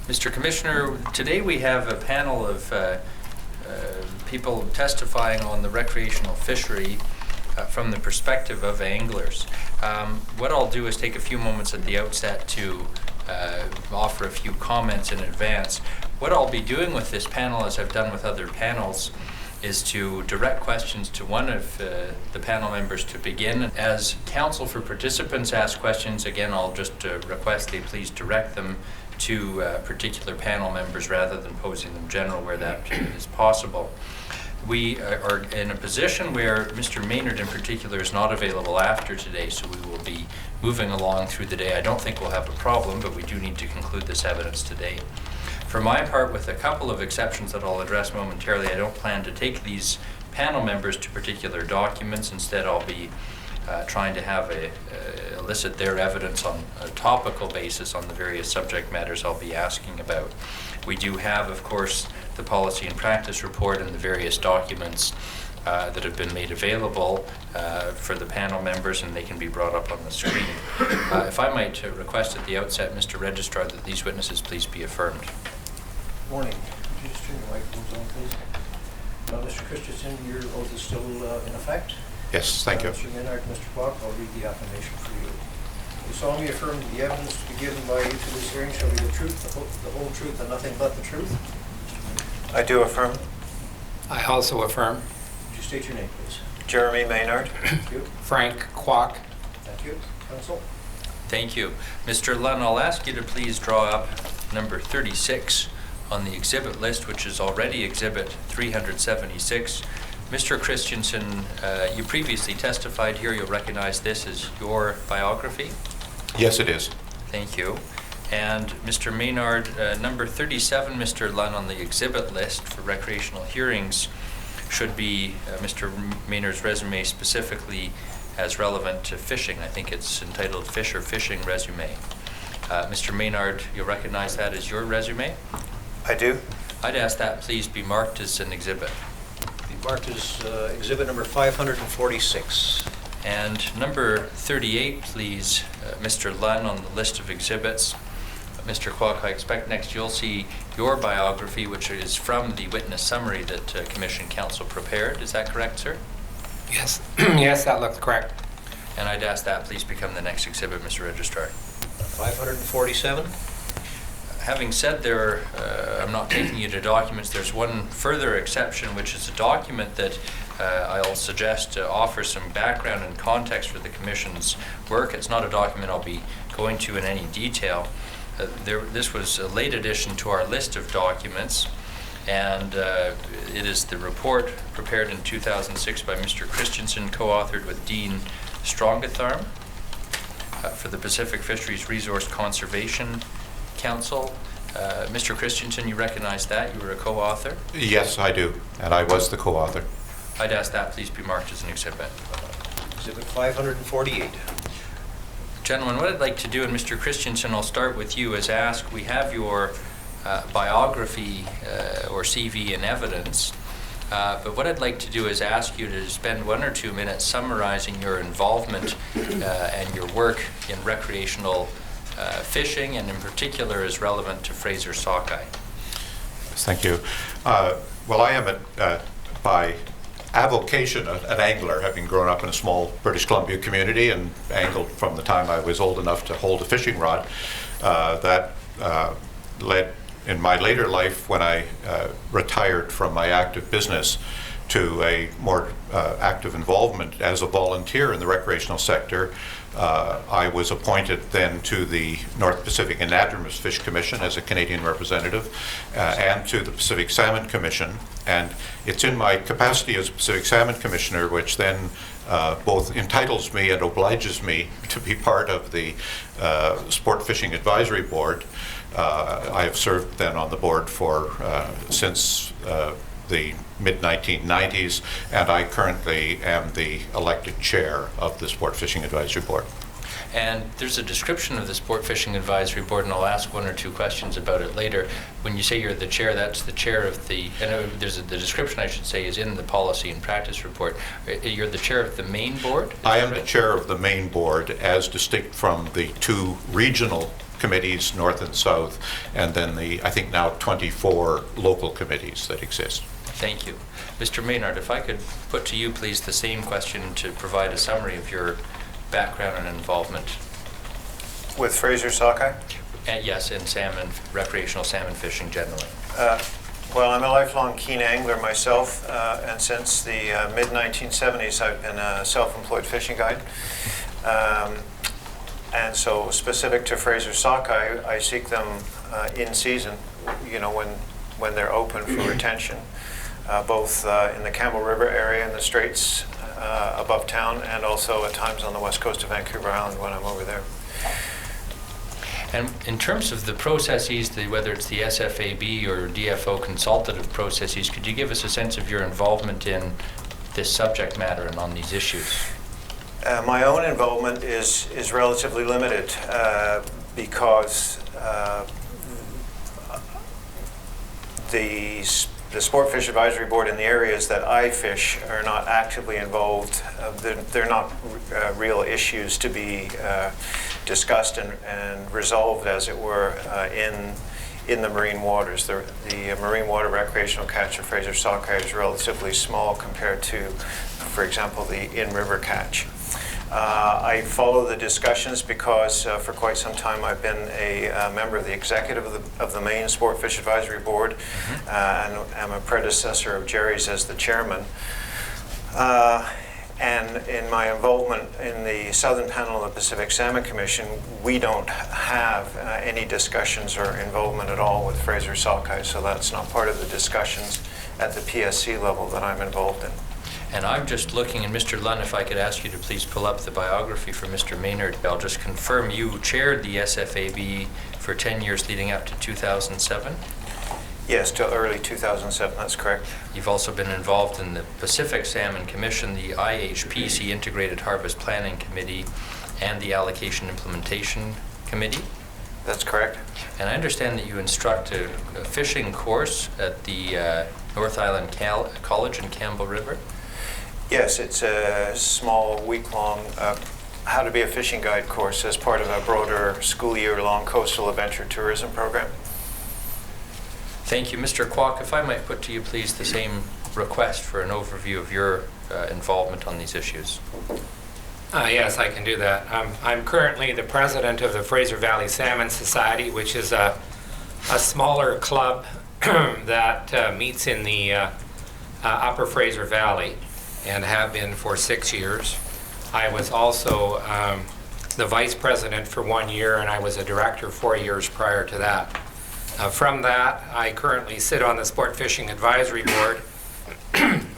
Mr. Commissioner, today we have a panel of people testifying on the recreational fishery from the perspective of anglers. What I'll do is take a few moments at the outset to offer a few comments in advance. What I'll be doing with this panel, as I've done with other panels, is to direct questions to one of the panel members to begin. As counsel for participants ask questions, again, I'll just request they please direct them to particular panel members rather than posing them general where that is possible. We are in a position where Mr. Maynard in particular is not available after today, so we will be moving along through the day. I don't think we'll have a problem, but we do need to conclude this evidence today. For my part, with a couple of exceptions that I'll address momentarily, I don't plan to take these panel members to particular documents. Instead, I'll be trying to have elicit their evidence on a topical basis on the various subject matters I'll be asking about. We do have, of course, the policy and practice report and the various documents that have been made available for the panel members, and they can be brought up on the screen. If I might request at the outset, Mr. Registrar, that these witnesses please be affirmed. Morning. Could you just turn your microphones on, please? Mr. Christensen, your oath is still in effect? Yes, thank you. Mr. Maynard, Mr. Kwok, I'll read the affirmation for you. You solemnly affirm that the evidence to be given by you to this hearing shall be the truth, the whole truth, and nothing but the truth? I do affirm. I also affirm. Would you state your name, please? Jeremy Maynard. Thank you. Frank Kwok. Thank you. Counsel? Thank you. Mr. Lunn, I'll ask you to please draw up number 36 on the exhibit list, which is already exhibit 376. Mr. Christensen, you previously testified here. You'll recognize this as your biography. Yes, it is. Thank you. And Mr. Maynard, number 37, Mr. Lunn, on the exhibit list for recreational hearings should be Mr. Maynard's resume specifically as relevant to fishing. I think it's entitled Fish or Fishing Resume. Mr. Maynard, you'll recognize that as your resume? I do. I'd ask that please be marked as an exhibit. Be marked as exhibit number 546. And number 38, please, Mr. Lunn, on the list of exhibits. Mr. Kwok, I expect next you'll see your biography, which is from the witness summary that Commission Counsel prepared. Is that correct, sir? Yes, yes, that looks correct. And I'd ask that please become the next exhibit, Mr. Registrar. 547. Having said there, I'm not taking you to documents. There's one further exception, which is a document that I'll suggest offers some background and context for the Commission's work. It's not a document I'll be going to in any detail. This was a late addition to our list of documents, and it is the report prepared in 2006 by Mr. Christensen, co-authored with Dean Strongatharm for the Pacific Fisheries Resource Conservation Council. Mr. Christensen, you recognize that? You were a co-author? Yes, I do, and I was the co-author. I'd ask that please be marked as an exhibit. Exhibit 548. Gentlemen, what I'd like to do, and Mr. Christensen, I'll start with you, is ask, we have your biography or CV in evidence, but what I'd like to do is ask you to spend 1 or 2 minutes summarizing your involvement and your work in recreational fishing, and in particular is relevant to Fraser sockeye. Thank you. Well, I am by avocation an angler, having grown up in a small British Columbia community and angled from the time I was old enough to hold a fishing rod. That led in my later life, when I retired from my active business, to a more active involvement as a volunteer in the recreational sector. I was appointed then to the North Pacific Anadromous Fish Commission as a Canadian representative, and to the Pacific Salmon Commission. And it's in my capacity as a Pacific Salmon Commissioner, which then both entitles me and obliges me to be part of the Sport Fishing Advisory Board. I have served then on the board for since the mid-1990s, and I currently am the elected chair of the Sport Fishing Advisory Board. And there's a description of the Sport Fishing Advisory Board, and I'll ask 1 or 2 questions about it later. When you say you're the chair, that's the chair of the, and the description, I should say, is in the policy and practice report. You're the chair of the main board? I am the chair of the main board, as distinct from the 2 regional committees, north and south, and then the, I think now 24 local committees that exist. Thank you. Mr. Maynard, if I could put to you, please, the same question to provide a summary of your background and involvement. With Fraser Sockeye? Yes, in salmon, recreational salmon fishing generally. Well, I'm a lifelong keen angler myself, and since the mid-1970s, I've been a self-employed fishing guide. And so specific to Fraser Sockeye, I seek them in season, you know, when they're open for retention, both in the Campbell River area in the Straits above town, and also at times on the west coast of Vancouver Island when I'm over there. And in terms of the processes, whether it's the SFAB or DFO consultative processes, could you give us a sense of your involvement in this subject matter and on these issues? My own involvement is relatively limited because the Sport Fish Advisory Board in the areas that I fish are not actively involved. They're not real issues to be discussed and resolved, as it were, in the marine waters. The marine water recreational catch of Fraser Sockeye is relatively small compared to, for example, the in-river catch. I follow the discussions because for quite some time I've been a member of the executive of the Maine Sport Fish Advisory Board, and am a predecessor of Jerry's as the chairman. And in my involvement in the Southern Panel of the Pacific Salmon Commission, we don't have any discussions or involvement at all with Fraser Sockeye, so that's not part of the discussions at the PSC level that I'm involved in. And I'm just looking, and Mr. Lunn, if I could ask you to please pull up the biography for Mr. Maynard. I'll just confirm you chaired the SFAB for 10 years leading up to 2007? Yes, till early 2007, that's correct. You've also been involved in the Pacific Salmon Commission, the IHPC Integrated Harvest Planning Committee, and the Allocation Implementation Committee? That's correct. And I understand that you instruct a fishing course at the North Island College in Campbell River? Yes, it's a small week-long how to be a fishing guide course as part of a broader school year-long coastal adventure tourism program. Thank you. Mr. Kwok, if I might put to you, please, the same request for an overview of your involvement on these issues. Yes, I can do that. I'm currently the president of the Fraser Valley Salmon Society, which is a smaller club that meets in the Upper Fraser Valley and have been for 6 years. I was also the vice president for 1 year, and I was a director 4 years prior to that. From that, I currently sit on the Sport Fishing Advisory Board,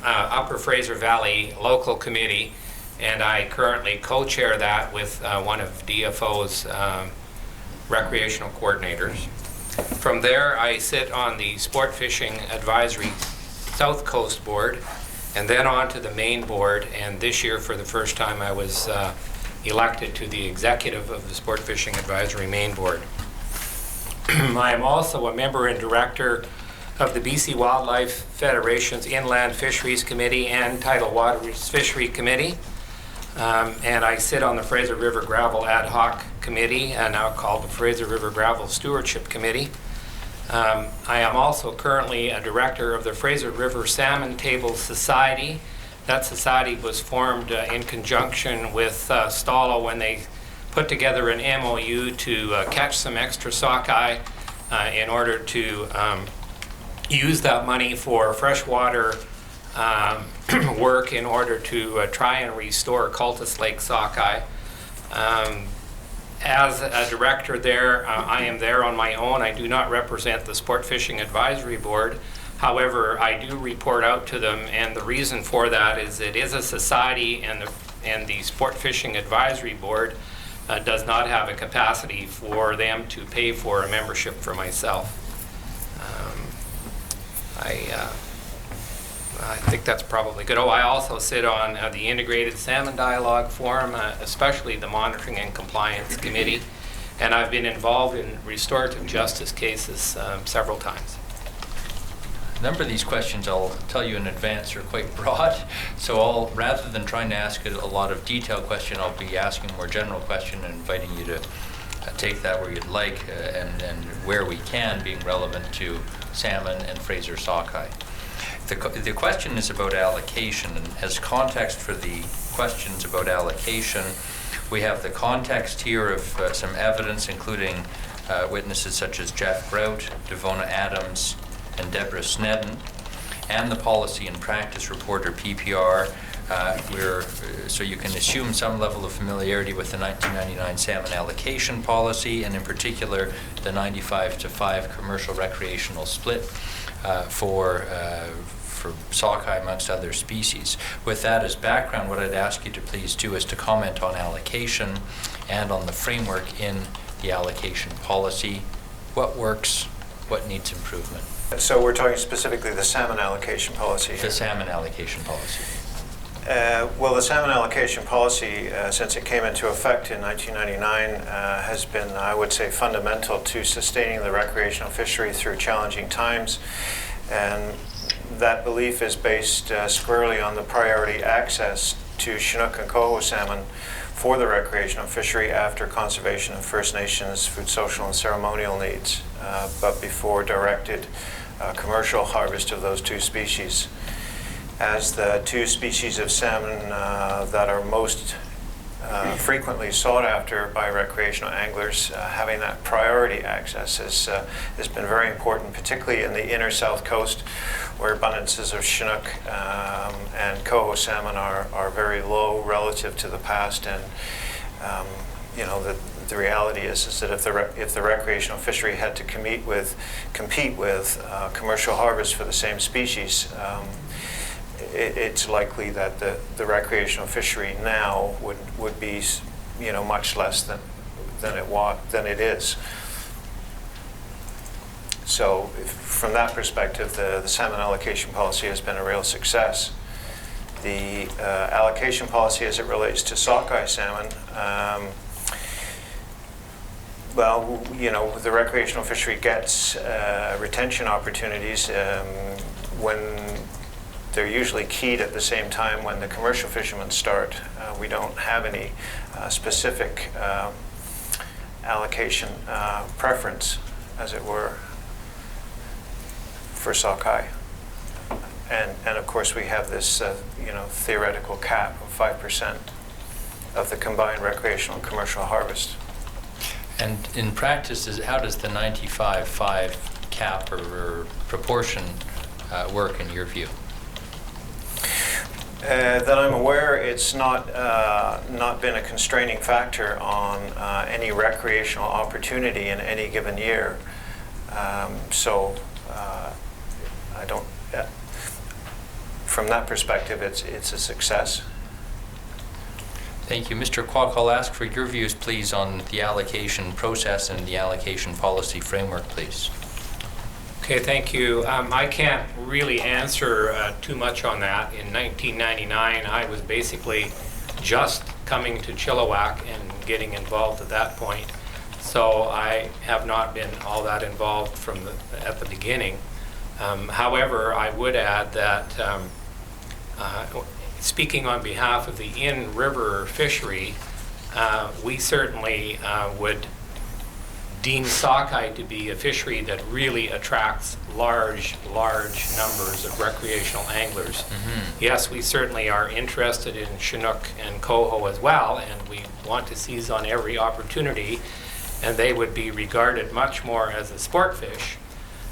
Upper Fraser Valley Local Committee, and I currently co-chair that with one of DFO's recreational coordinators. From there, I sit on the Sport Fishing Advisory South Coast Board, and then on to the main board, and this year for the first time I was elected to the executive of the Sport Fishing Advisory Main Board. I am also a member and director of the BC Wildlife Federation's Inland Fisheries Committee and Tidal Waters Fishery Committee, and I sit on the Fraser River Gravel Ad Hoc Committee, now called the Fraser River Gravel Stewardship Committee. I am also currently a director of the Fraser River Salmon Table Society. That society was formed in conjunction with Stala when they put together an MOU to catch some extra sockeye in order to use that money for freshwater work in order to try and restore Cultus Lake sockeye. As a director there, I am there on my own. I do not represent the Sport Fishing Advisory Board. However, I do report out to them, and the reason for that is it is a society, and the Sport Fishing Advisory Board does not have a capacity for them to pay for a membership for myself. I think that's probably good. Oh, I also sit on the Integrated Salmon Dialogue Forum, especially the Monitoring and Compliance Committee, and I've been involved in restorative justice cases several times. A number of these questions, I'll tell you in advance, are quite broad, so rather than trying to ask a lot of detailed question, I'll be asking a more general question and inviting you to take that where you'd like, and where we can, being relevant to salmon and Fraser sockeye. The question is about allocation, and as context for the questions about allocation, we have the context here of some evidence, including witnesses such as Jeff Grout, Devona Adams, and Deborah Snedden, and the policy and practice reporter, PPR. So you can assume some level of familiarity with the 1999 salmon allocation policy, and in particular the 95-5 commercial recreational split for sockeye amongst other species. With that as background, what I'd ask you to please do is to comment on allocation and on the framework in the allocation policy. What works, what needs improvement? So we're talking specifically the salmon allocation policy here. The salmon allocation policy. Well, the salmon allocation policy, since it came into effect in 1999, has been, I would say, fundamental to sustaining the recreational fishery through challenging times. And that belief is based squarely on the priority access to Chinook and coho salmon for the recreational fishery after conservation of First Nations food, social, and ceremonial needs, but before directed commercial harvest of those two species. As the two species of salmon that are most frequently sought after by recreational anglers, having that priority access has been very important, particularly in the inner south coast, where abundances of Chinook and coho salmon are very low relative to the past. And you know, the reality is that if the recreational fishery had to compete with commercial harvest for the same species, it's likely that the recreational fishery now would be, you know, much less than it is. So from that perspective, the salmon allocation policy has been a real success. The allocation policy as it relates to sockeye salmon, well, you know, the recreational fishery gets retention opportunities when they're usually keyed at the same time when the commercial fishermen start. We don't have any specific allocation preference, as it were, for sockeye. And of course we have this you know, theoretical cap of 5% of the combined recreational and commercial harvest. And in practice, how does the 95-5 cap or proportion work in your view? That I'm aware, it's not been a constraining factor on any recreational opportunity in any given year. So I don't. From that perspective, it's a success. Thank you. Mr. Kwok, I'll ask for your views, please, on the allocation process and the allocation policy framework, please. Okay, thank you. I can't really answer too much on that. In 1999, I was basically just coming to Chilliwack and getting involved at that point. So I have not been all that involved at the beginning. However, I would add that speaking on behalf of the in-river fishery, we certainly would deem sockeye to be a fishery that really attracts large numbers of recreational anglers. Mm-hmm. Yes, we certainly are interested in Chinook and coho as well, and we want to seize on every opportunity, and they would be regarded much more as a sport fish.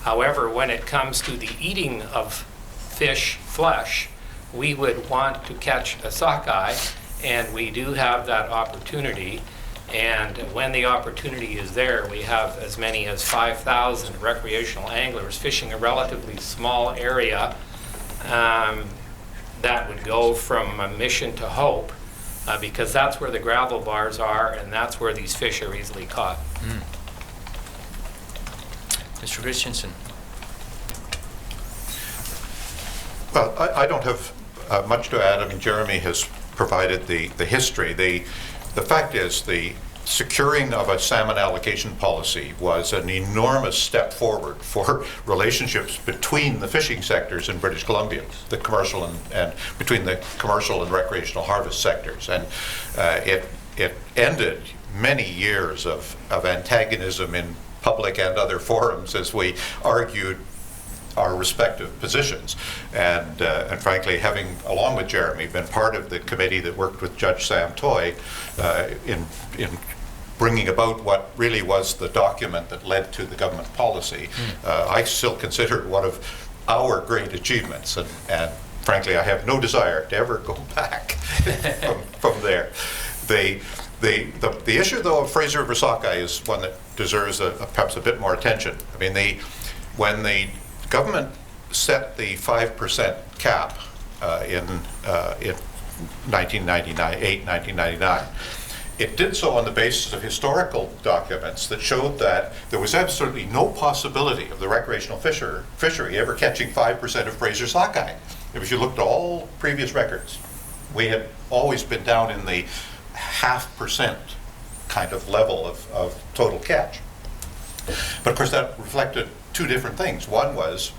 However, when it comes to the eating of fish flesh, we would want to catch a sockeye, and we do have that opportunity. And when the opportunity is there, we have as many as 5,000 recreational anglers fishing a relatively small area that would go from Mission to Hope, because that's where the gravel bars are, and that's where these fish are easily caught. Mm. Mr. Christensen. Well, I don't have much to add. I mean, Jeremy has provided the history. The fact is, the securing of a salmon allocation policy was an enormous step forward for relationships between the fishing sectors in British Columbia, the commercial and between the commercial and recreational harvest sectors. And it ended many years of antagonism in public and other forums as we argued our respective positions. And frankly, having, along with Jeremy, been part of the committee that worked with Judge Sam Toy in bringing about what really was the document that led to the government policy, I still consider it one of our great achievements. And frankly, I have no desire to ever go back from there. The issue, though, of Fraser River Sockeye is one that deserves perhaps a bit more attention. I mean, when the government set the 5% cap in 1999, it did so on the basis of historical documents that showed that there was absolutely no possibility of the recreational fishery ever catching 5% of Fraser sockeye. If you looked at all previous records, we had always been down in the 0.5% kind of level of total catch. But of course that reflected two different things. One was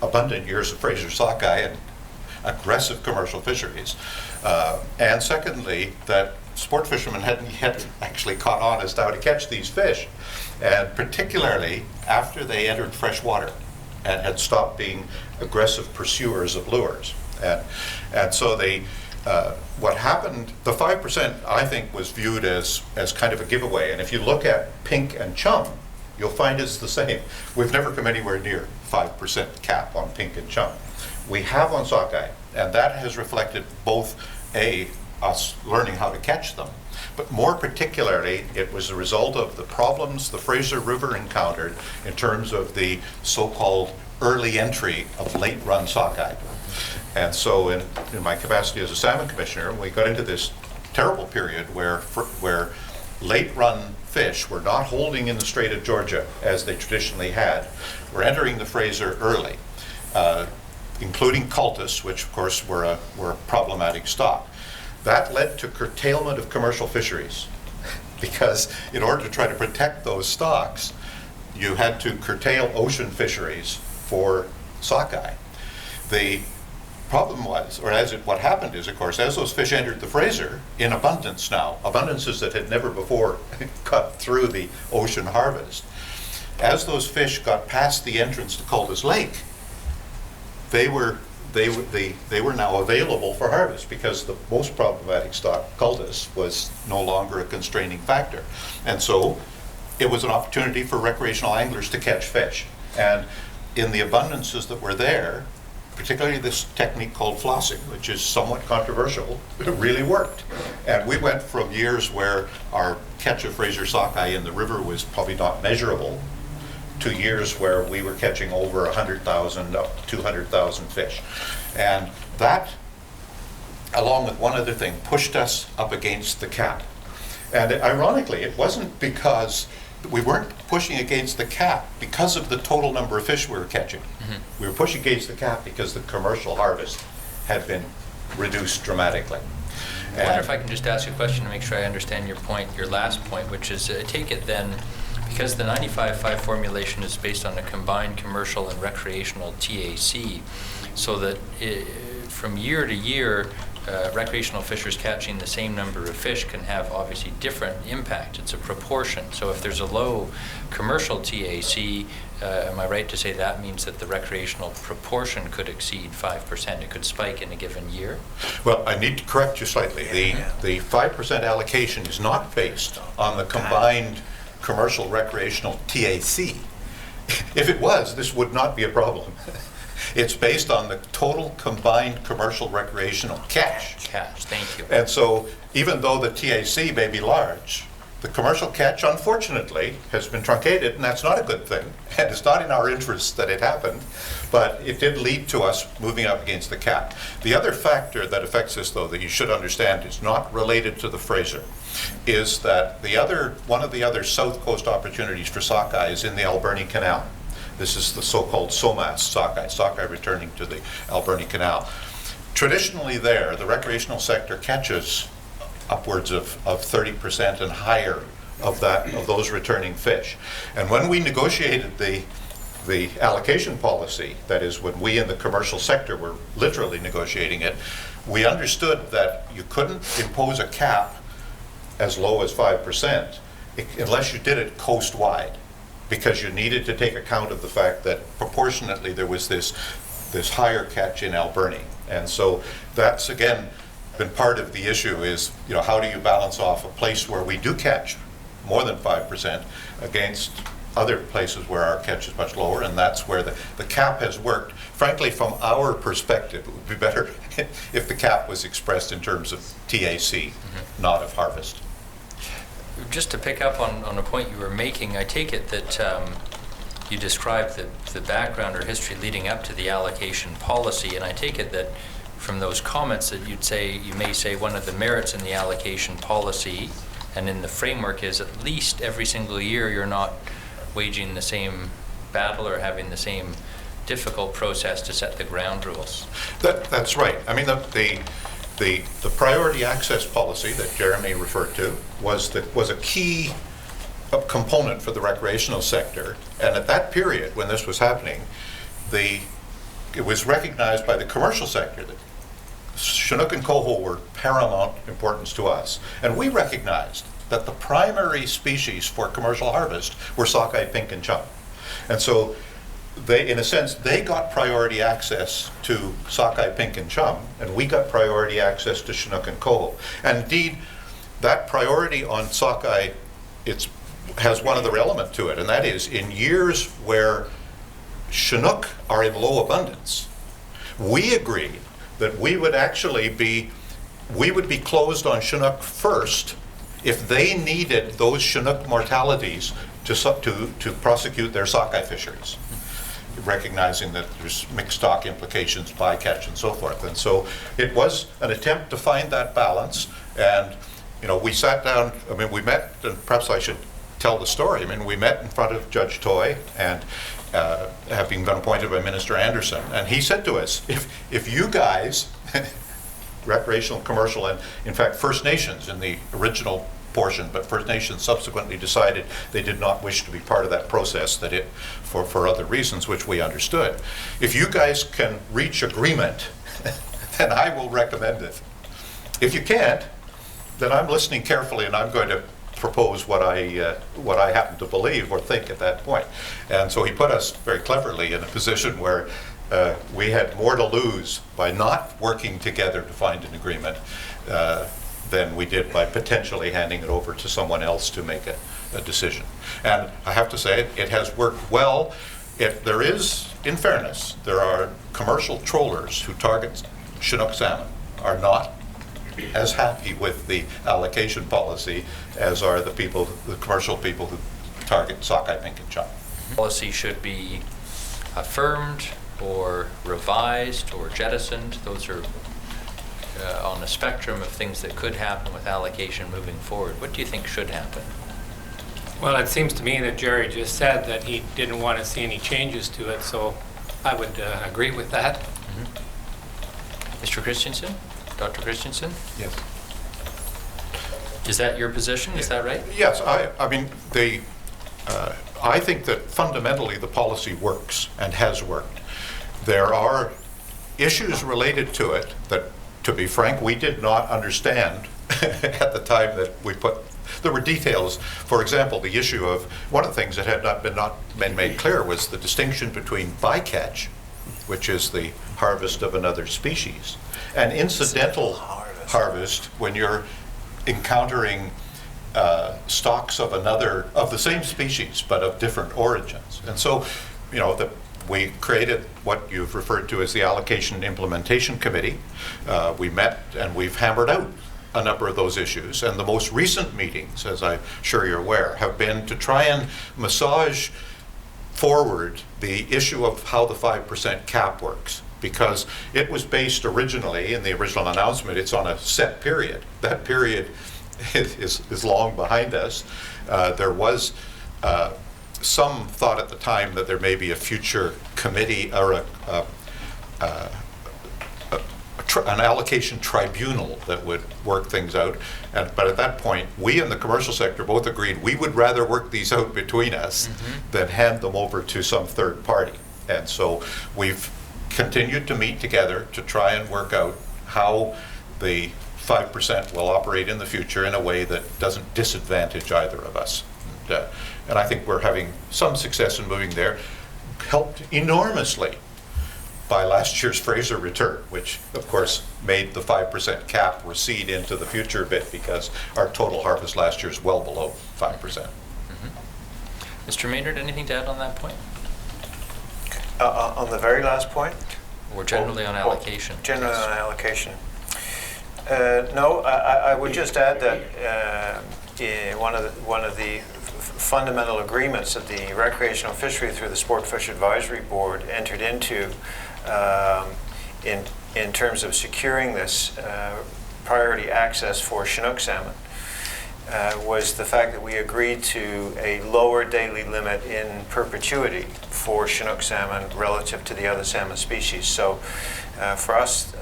abundant years of Fraser sockeye and aggressive commercial fisheries. And secondly, that sport fishermen hadn't yet actually caught on as to how to catch these fish. And particularly after they entered fresh water and had stopped being aggressive pursuers of lures. And so what happened, the 5% I think was viewed as kind of a giveaway. And if you look at pink and chum, you'll find it's the same. We've never come anywhere near 5% cap on pink and chum. We have on sockeye, and that has reflected both us learning how to catch them, but more particularly, it was a result of the problems the Fraser River encountered in terms of the so-called early entry of late-run sockeye. And so in my capacity as a salmon commissioner, we got into this terrible period where late-run fish were not holding in the Strait of Georgia as they traditionally had. We're entering the Fraser early, including cultus, which of course were a problematic stock. That led to curtailment of commercial fisheries because in order to try to protect those stocks, you had to curtail ocean fisheries for sockeye. The problem was, what happened is, of course, as those fish entered the Fraser in abundance now, abundances that had never before cut through the ocean harvest, as those fish got past the entrance to Cultus Lake, they were now available for harvest because the most problematic stock, cultus, was no longer a constraining factor. And so it was an opportunity for recreational anglers to catch fish. And in the abundances that were there, particularly this technique called flossing, which is somewhat controversial, it really worked. And we went from years where our catch of Fraser sockeye in the river was probably not measurable to years where we were catching over 100,000 up to 200,000 fish. And that, along with one other thing, pushed us up against the cap. And ironically, it wasn't because we weren't pushing against the cap because of the total number of fish we were catching. Mm-hmm. We were pushing against the cap because the commercial harvest had been reduced dramatically. I wonder if I can just ask you a question to make sure I understand your point, your last point, which is, take it then, because the 95-5 formulation is based on a combined commercial and recreational TAC, so that from year to year, recreational fishers catching the same number of fish can have obviously different impact. It's a proportion. So if there's a low commercial TAC, am I right to say that means that the recreational proportion could exceed 5%? It could spike in a given year? Well, I need to correct you slightly. The 5% allocation is not based on the combined commercial recreational TAC. If it was, this would not be a problem. It's based on the total combined commercial recreational catch. Catch, thank you. And so even though the TAC may be large, the commercial catch, unfortunately, has been truncated, and that's not a good thing. And it's not in our interest that it happened, but it did lead to us moving up against the cap. The other factor that affects this, though, that you should understand is not related to the Fraser, is that one of the other south coast opportunities for sockeye is in the Alberni Canal. This is the so-called SOMAS sockeye returning to the Alberni Canal. Traditionally there, the recreational sector catches upwards of 30% and higher of those returning fish. And when we negotiated the allocation policy, that is when we in the commercial sector were literally negotiating it, we understood that you couldn't impose a cap as low as 5%, unless you did it coast-wide, because you needed to take account of the fact that proportionately there was this higher catch in Alberni. And so that's, again, been part of the issue is, how do you balance off a place where we do catch more than 5% against other places where our catch is much lower, and that's where the cap has worked. Frankly, from our perspective, it would be better if the cap was expressed in terms of TAC, not of harvest. Just to pick up on a point you were making, I take it that you described the background or history leading up to the allocation policy, and I take it that from those comments that you may say one of the merits in the allocation policy and in the framework is at least every single year you're not waging the same battle or having the same difficult process to set the ground rules. That's right. I mean, the priority access policy that Jeremy referred to was a key component for the recreational sector. And at that period, when this was happening, it was recognized by the commercial sector that Chinook and coho were paramount importance to us. And we recognized that the primary species for commercial harvest were sockeye, pink, and chum. And so they, in a sense, they got priority access to sockeye, pink, and chum, and we got priority access to Chinook and coho. And indeed, that priority on sockeye, has one other element to it, and that is in years where Chinook are in low abundance, we agreed that we would be closed on Chinook first if they needed those Chinook mortalities to prosecute their sockeye fisheries, recognizing that there's mixed stock implications, bycatch, and so forth. And so it was an attempt to find that balance. And we sat down. I mean, we met, and perhaps I should tell the story. I mean, we met in front of Judge Toy, and having been appointed by Minister Anderson, and he said to us, if you guys, recreational, commercial, and in fact First Nations in the original portion, but First Nations subsequently decided they did not wish to be part of that process, for other reasons which we understood. If you guys can reach agreement, then I will recommend it. If you can't, then I'm listening carefully, and I'm going to propose what I happen to believe or think at that point. And so he put us very cleverly in a position where we had more to lose by not working together to find an agreement than we did by potentially handing it over to someone else to make a decision. And I have to say, it has worked well. There is, in fairness, there are commercial trollers who target Chinook salmon are not as happy with the allocation policy as are the commercial people who target sockeye, pink, and chum. Policy should be affirmed or revised or jettisoned. Those are on a spectrum of things that could happen with allocation moving forward. What do you think should happen? Well, it seems to me that Jerry just said that he didn't want to see any changes to it, so I would agree with that. Mr. Christensen? Dr. Christensen? Yes. Is that your position? Is that right? Yes. I mean, I think that fundamentally the policy works and has worked. There are issues related to it that, to be frank, we did not understand at the time that we put. There were details. For example, the issue of one of the things that had not been made clear was the distinction between bycatch, which is the harvest of another species, and incidental harvest when you're encountering stocks of the same species but of different origins. And so, we created what you've referred to as the Allocation and Implementation Committee. We met and we've hammered out a number of those issues. And the most recent meetings, as I'm sure you're aware, have been to try and massage forward the issue of how the 5% cap works. Because it was based originally, in the original announcement, it's on a set period. That period is long behind us. There was some thought at the time that there may be a future committee or an allocation tribunal that would work things out. But at that point, we in the commercial sector both agreed we would rather work these out between us than hand them over to some third party. And so we've continued to meet together to try and work out how the 5% will operate in the future in a way that doesn't disadvantage either of us. And I think we're having some success in moving there, helped enormously by last year's Fraser return, which of course made the 5% cap recede into the future a bit because our total harvest last year is well below 5%. Mr. Maynard, anything to add on that point? On the very last point? Or generally on allocation? Generally on allocation. No, I would just add that one of the fundamental agreements that the recreational fishery through the Sport Fish Advisory Board entered into in terms of securing this priority access for Chinook salmon was the fact that we agreed to a lower daily limit in perpetuity for Chinook salmon relative to the other salmon species. So for us,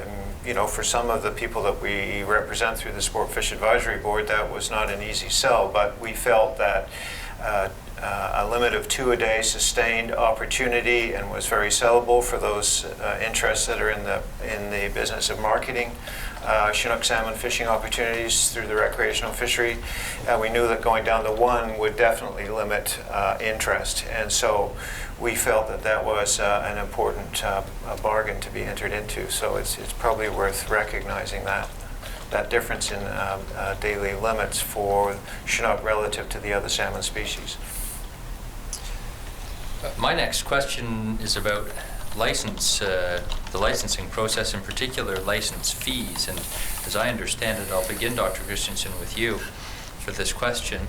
for some of the people that we represent through the Sport Fish Advisory Board, that was not an easy sell, but we felt that a limit of 2 a day sustained opportunity and was very sellable for those interests that are in the business of marketing Chinook salmon fishing opportunities through the recreational fishery. We knew that going down to 1 would definitely limit interest, and so we felt that that was an important bargain to be entered into. So it's probably worth recognizing that difference in daily limits for Chinook relative to the other salmon species. My next question is about the licensing process, in particular license fees. And as I understand it, I'll begin, Dr. Christensen, with you for this question.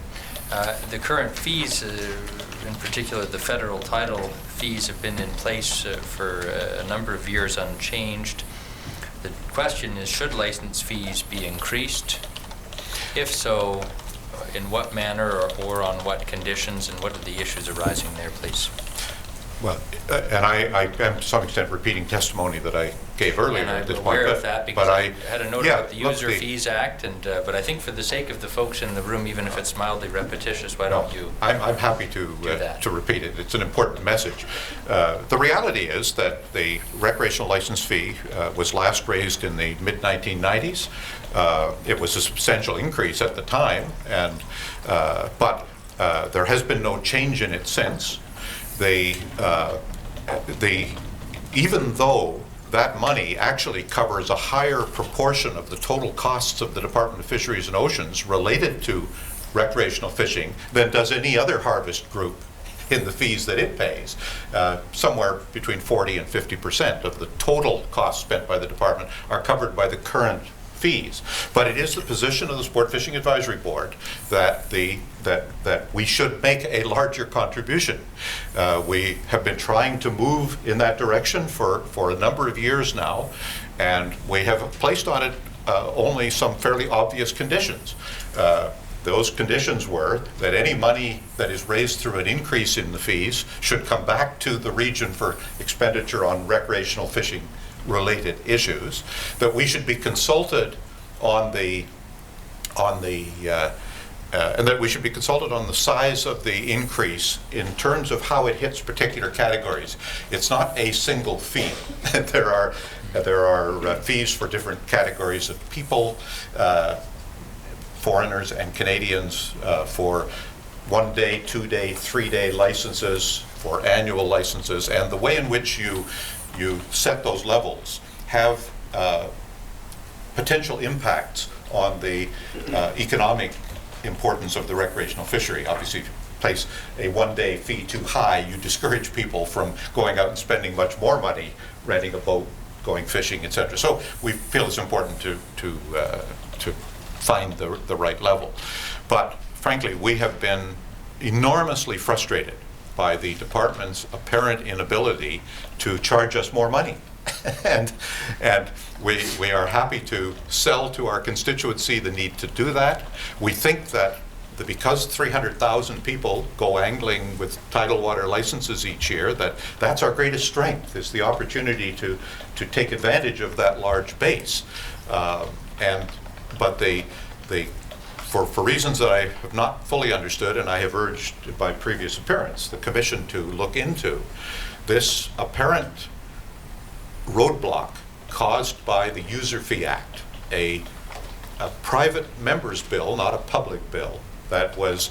The current fees, in particular the federal title fees, have been in place for a number of years unchanged. The question is, should license fees be increased? If so, in what manner or on what conditions, and what are the issues arising there, please? Well, and I am to some extent repeating testimony that I gave earlier at this point. I'm aware of that because I had a note about the User Fees Act, and but I think for the sake of the folks in the room, even if it's mildly repetitious, why don't you? I'm happy to repeat it. It's an important message. The reality is that the recreational license fee was last raised in the mid-1990s. It was a substantial increase at the time, and but there has been no change in it since. Even though that money actually covers a higher proportion of the total costs of the Department of Fisheries and Oceans related to recreational fishing than does any other harvest group in the fees that it pays, somewhere between 40 and 50% of the total costs spent by the department are covered by the current fees. But it is the position of the Sport Fishing Advisory Board that that we should make a larger contribution. We have been trying to move in that direction for a number of years now, and we have placed on it only some fairly obvious conditions. Those conditions were that any money that is raised through an increase in the fees should come back to the region for expenditure on recreational fishing related issues, that we should be consulted on and that we should be consulted on the size of the increase in terms of how it hits particular categories. It's not a single fee. There are fees for different categories of people, foreigners and Canadians, for 1 day, 2 day, 3 day licenses, for annual licenses, and the way in which you set those levels have potential impacts on the economic importance of the recreational fishery. Obviously, if you place a 1 day fee too high, you discourage people from going out and spending much more money renting a boat, going fishing, etc. So we feel it's important to find the right level. But frankly, we have been enormously frustrated by the department's apparent inability to charge us more money. and we are happy to sell to our constituency the need to do that. We think that because 300,000 people go angling with tidal water licenses each year, that's our greatest strength, is the opportunity to take advantage of that large base. But for reasons that I have not fully understood, and I have urged by previous appearance the Commission to look into, this apparent roadblock caused by the User Fee Act, a a private member's bill, not a public bill, that was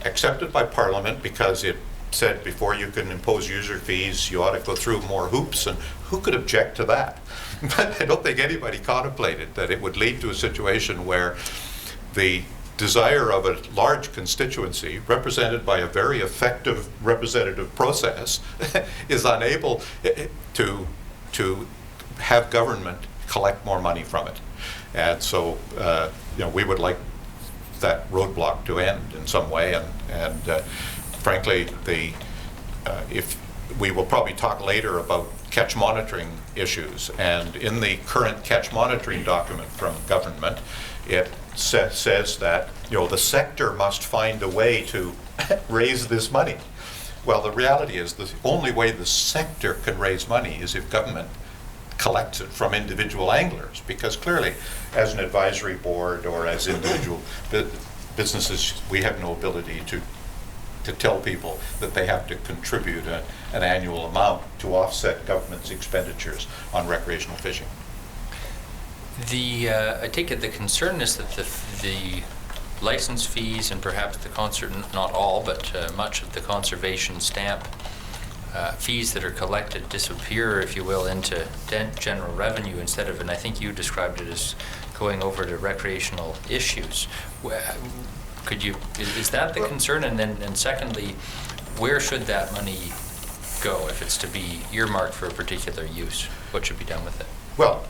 accepted by Parliament because it said before you can impose user fees, you ought to go through more hoops, and who could object to that? But I don't think anybody contemplated that it would lead to a situation where the desire of a large constituency, represented by a very effective representative process, is unable to have government collect more money from it. And so, we would like that roadblock to end in some way. And frankly, if we will probably talk later about catch monitoring issues, and in the current catch monitoring document from government, it says that the sector must find a way to raise this money. Well, the reality is the only way the sector can raise money is if government collects it from individual anglers, because clearly, as an advisory board or as individual businesses, we have no ability to tell people that they have to contribute an annual amount to offset government's expenditures on recreational fishing. I take it the concern is that the license fees and perhaps not all, but much of the conservation stamp fees that are collected disappear, if you will, into general revenue instead of, and I think you described it as going over to recreational issues. Is that the concern? And secondly, where should that money go if it's to be earmarked for a particular use? What should be done with it? Well,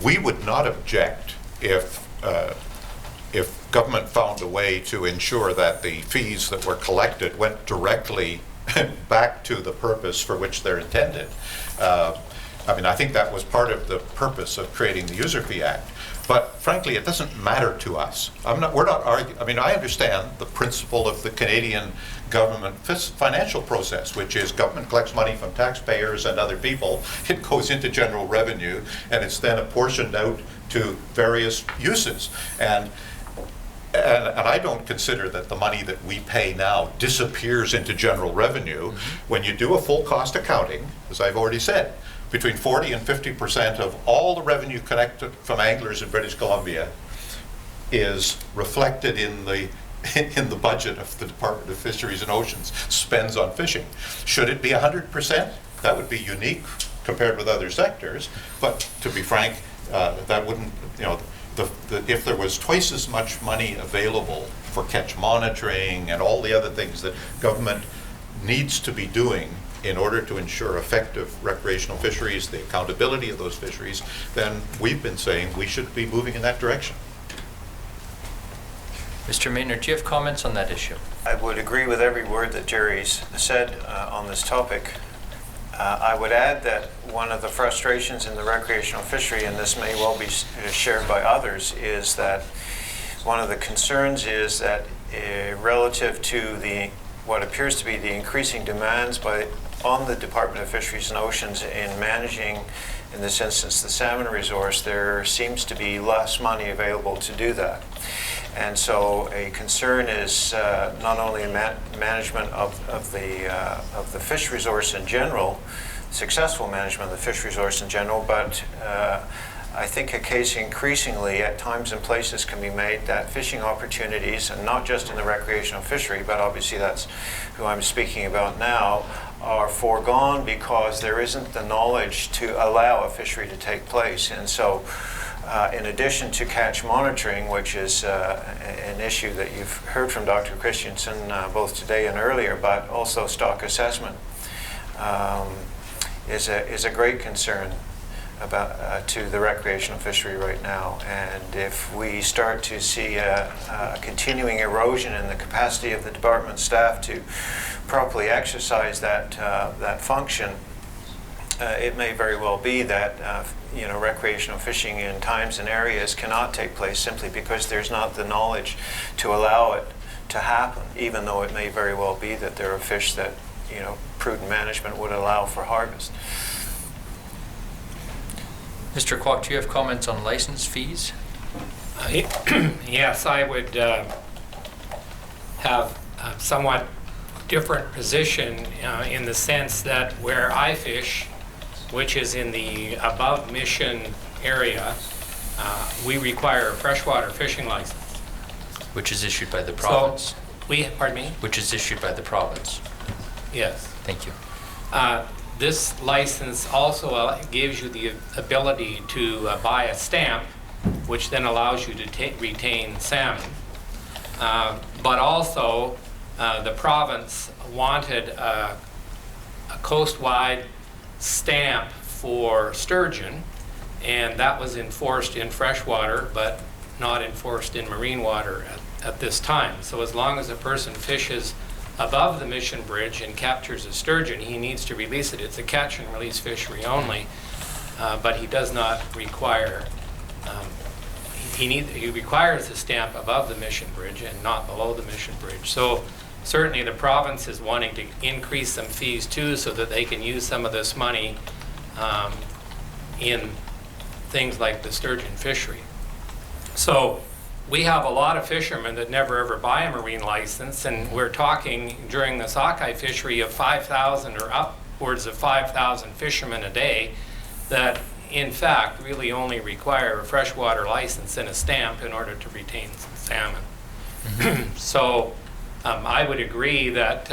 we would not object if government found a way to ensure that the fees that were collected went directly back to the purpose for which they're intended. I think that was part of the purpose of creating the User Fee Act. But frankly, it doesn't matter to us. We're not arguing. I understand the principle of the Canadian government financial process, which is government collects money from taxpayers and other people. It goes into general revenue, and it's then apportioned out to various uses. And I don't consider that the money that we pay now disappears into general revenue. When you do a full cost accounting, as I've already said, between 40 and 50% of all the revenue collected from anglers in British Columbia is reflected in the budget of the Department of Fisheries and Oceans spends on fishing. Should it be 100%? That would be unique compared with other sectors. But to be frank, that wouldn't, if there was twice as much money available for catch monitoring and all the other things that government needs to be doing in order to ensure effective recreational fisheries, the accountability of those fisheries, then we've been saying we should be moving in that direction. Mr. Maynard, do you have comments on that issue? I would agree with every word that Jerry's said on this topic. I would add that one of the frustrations in the recreational fishery, and this may well be shared by others, is that one of the concerns is that relative to what appears to be the increasing demands on the Department of Fisheries and Oceans in managing, in this instance, the salmon resource, there seems to be less money available to do that. And so a concern is not only management of the fish resource in general, successful management of the fish resource in general, but I think a case increasingly at times and places can be made that fishing opportunities, and not just in the recreational fishery, but obviously that's who I'm speaking about now, are foregone because there isn't the knowledge to allow a fishery to take place. And so in addition to catch monitoring, which is an issue that you've heard from Dr. Christensen both today and earlier, but also stock assessment is a great concern about to the recreational fishery right now. And if we start to see a continuing erosion in the capacity of the department staff to properly exercise that function, it may very well be that recreational fishing in times and areas cannot take place simply because there's not the knowledge to allow it to happen, even though it may very well be that there are fish that prudent management would allow for harvest. Mr. Kwok, do you have comments on license fees? Yes, I would have a somewhat different position in the sense that where I fish, which is in the above mission area, we require a freshwater fishing license. Which is issued by the province. Pardon me? Which is issued by the province. Yes. Thank you. This license also gives you the ability to buy a stamp, which then allows you to retain salmon. But also, the province wanted a coast-wide stamp for sturgeon, and that was enforced in freshwater, but not enforced in marine water at this time. So as long as a person fishes above the Mission Bridge and captures a sturgeon, he needs to release it. It's a catch and release fishery only, but he does not require, he requires a stamp above the Mission Bridge and not below the Mission Bridge. So certainly the province is wanting to increase some fees too, so that they can use some of this money in things like the sturgeon fishery. So we have a lot of fishermen that never ever buy a marine license, and we're talking during the sockeye fishery of 5,000 or upwards of 5,000 fishermen a day that in fact really only require a freshwater license and a stamp in order to retain some salmon. So I would agree that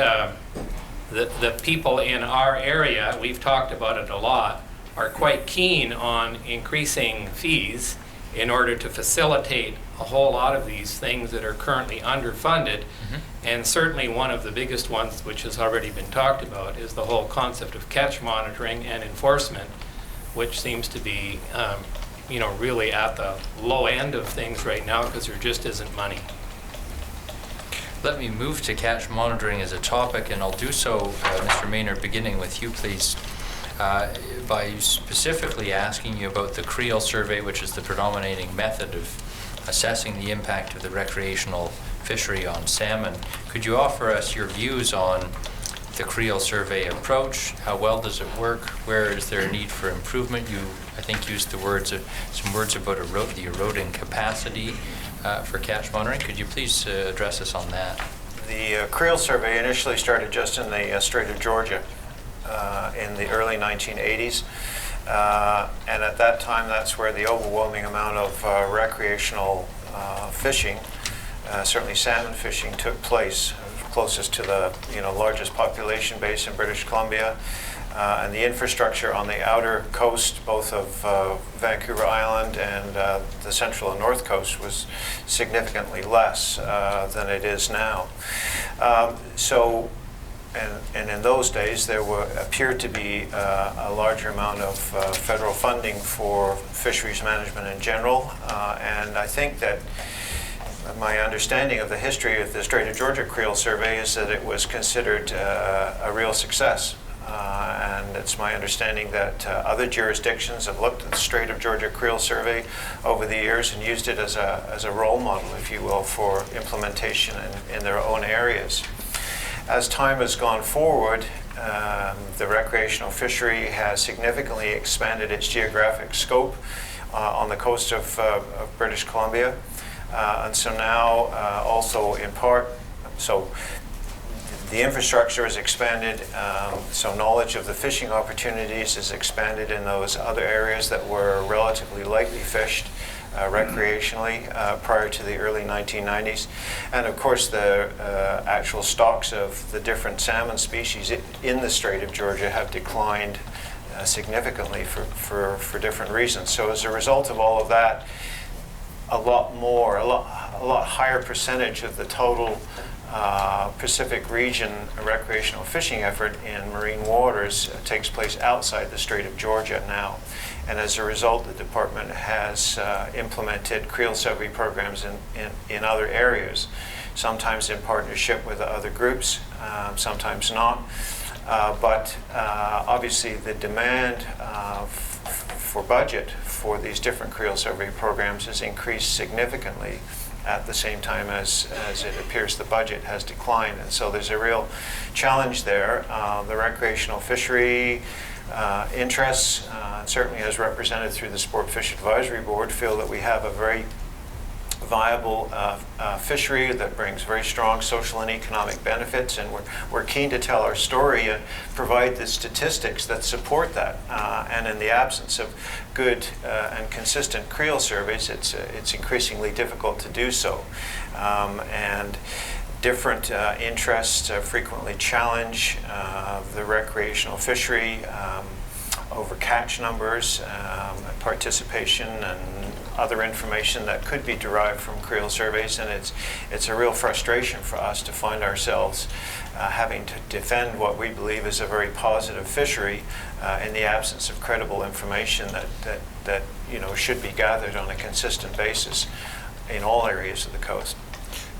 the people in our area, we've talked about it a lot, are quite keen on increasing fees in order to facilitate a whole lot of these things that are currently underfunded. And certainly one of the biggest ones, which has already been talked about, is the whole concept of catch monitoring and enforcement, which seems to be really at the low end of things right now because there just isn't money. Let me move to catch monitoring as a topic, and I'll do so, Mr. Maynard, beginning with you, please, by specifically asking you about the creel survey, which is the predominating method of assessing the impact of the recreational fishery on salmon. Could you offer us your views on the creel survey approach? How well does it work? Where is there a need for improvement? You, I think, used some words about the eroding capacity for catch monitoring. Could you please address us on that? The creel survey initially started just in the Strait of Georgia in the early 1980s. And at that time, that's where the overwhelming amount of recreational fishing, certainly salmon fishing, took place, closest to the largest population base in British Columbia. And the infrastructure on the outer coast, both of Vancouver Island and the central and north coast, was significantly less than it is now. And in those days, there appeared to be a larger amount of federal funding for fisheries management in general. And I think that my understanding of the history of the Strait of Georgia Creel Survey is that it was considered a real success. And it's my understanding that other jurisdictions have looked at the Strait of Georgia Creel Survey over the years and used it as a role model, if you will, for implementation in their own areas. As time has gone forward, the recreational fishery has significantly expanded its geographic scope on the coast of British Columbia. And so now also in part, so the infrastructure is expanded, so knowledge of the fishing opportunities is expanded in those other areas that were relatively lightly fished recreationally prior to the early 1990s. And of course the actual stocks of the different salmon species in the Strait of Georgia have declined significantly for different reasons. So as a result of all of that, a lot higher percentage of the total Pacific region recreational fishing effort in marine waters takes place outside the Strait of Georgia now. And as a result, the department has implemented creel survey programs in other areas, sometimes in partnership with other groups, sometimes not. But obviously the demand for budget for these different creel survey programs has increased significantly at the same time as it appears the budget has declined. And so there's a real challenge there. The recreational fishery interests, certainly as represented through the Sport Fish Advisory Board, feel that we have a very viable fishery that brings very strong social and economic benefits, and we're keen to tell our story and provide the statistics that support that. And in the absence of good and consistent creel surveys, it's increasingly difficult to do so. And different interests frequently challenge the recreational fishery over catch numbers, participation, and other information that could be derived from creel surveys, and it's a real frustration for us to find ourselves having to defend what we believe is a very positive fishery in the absence of credible information that should be gathered on a consistent basis in all areas of the coast.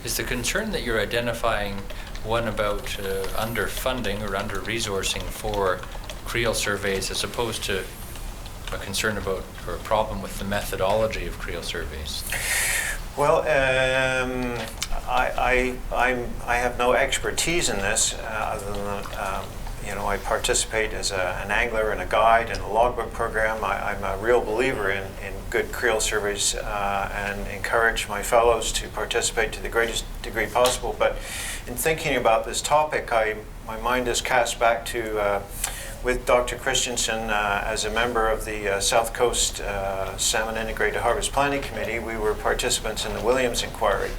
Is the concern that you're identifying one about underfunding or under-resourcing for creel surveys as opposed to a concern about or a problem with the methodology of creel surveys? Well, I have no expertise in this other than I participate as an angler and a guide in a logbook program. I'm a real believer in good creel surveys and encourage my fellows to participate to the greatest degree possible. But in thinking about this topic, my mind is cast back to with Dr. Christensen as a member of the South Coast Salmon Integrated Harvest Planning Committee. We were participants in the Williams Inquiry,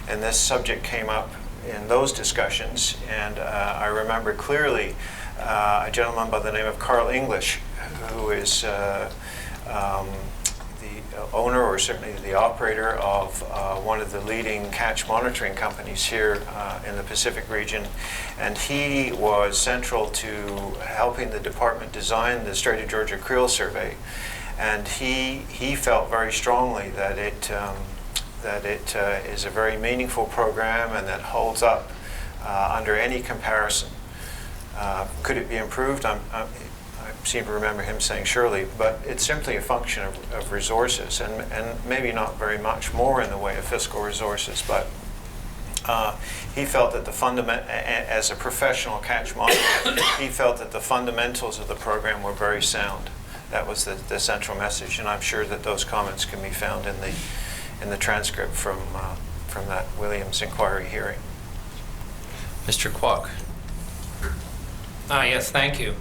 and this subject came up in those discussions. And I remember clearly a gentleman by the name of Carl English, who is the owner, or certainly the operator, of one of the leading catch monitoring companies here in the Pacific region, and he was central to helping the department design the Strait of Georgia Creel Survey, and he felt very strongly that it is a very meaningful program and that holds up under any comparison. Could it be improved? I seem to remember him saying surely, but it's simply a function of resources, and maybe not very much more in the way of fiscal resources, but he felt that as a professional catch monitor, he felt that the fundamentals of the program were very sound. That was the central message, and I'm sure that those comments can be found in the transcript from that Williams Inquiry hearing. Mr. Kwok. Yes, thank you.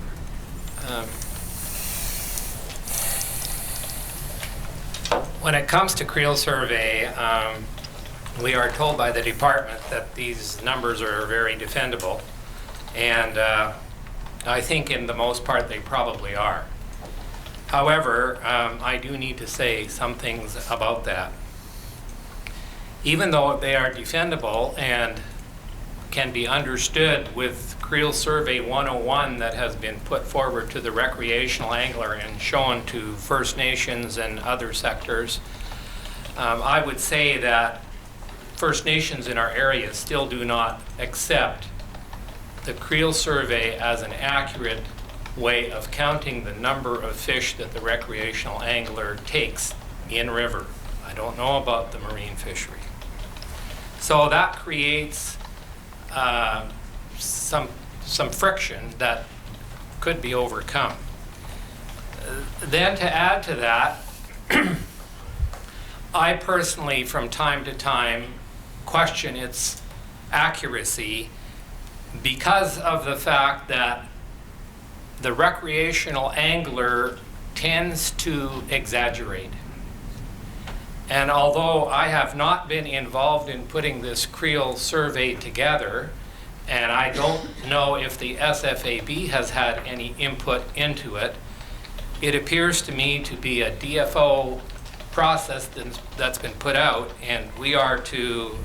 When it comes to creel survey, we are told by the department that these numbers are very defendable, and I think in the most part they probably are. However, I do need to say some things about that. Even though they are defendable and can be understood with Creel Survey 101 that has been put forward to the recreational angler and shown to First Nations and other sectors, I would say that First Nations in our area still do not accept the Creel Survey as an accurate way of counting the number of fish that the recreational angler takes in river. I don't know about the marine fishery. So that creates some friction that could be overcome. Then to add to that, I personally from time to time question its accuracy because of the fact that the recreational angler tends to exaggerate. And although I have not been involved in putting this Creel survey together, and I don't know if the SFAB has had any input into it, it appears to me to be a DFO process that's been put out, and we are to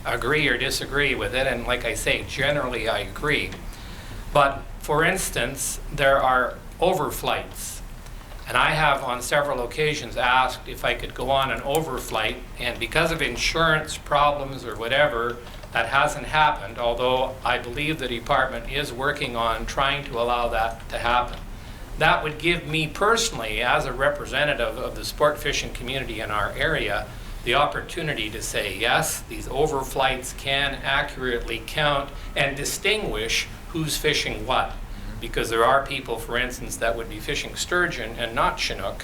agree or disagree with it. And like I say, generally I agree. But for instance, there are overflights. And I have on several occasions asked if I could go on an overflight, and because of insurance problems or whatever, that hasn't happened, although I believe the department is working on trying to allow that to happen. That would give me personally, as a representative of the sport fishing community in our area, the opportunity to say, yes, these overflights can accurately count and distinguish who's fishing what. Because there are people, for instance, that would be fishing sturgeon and not Chinook,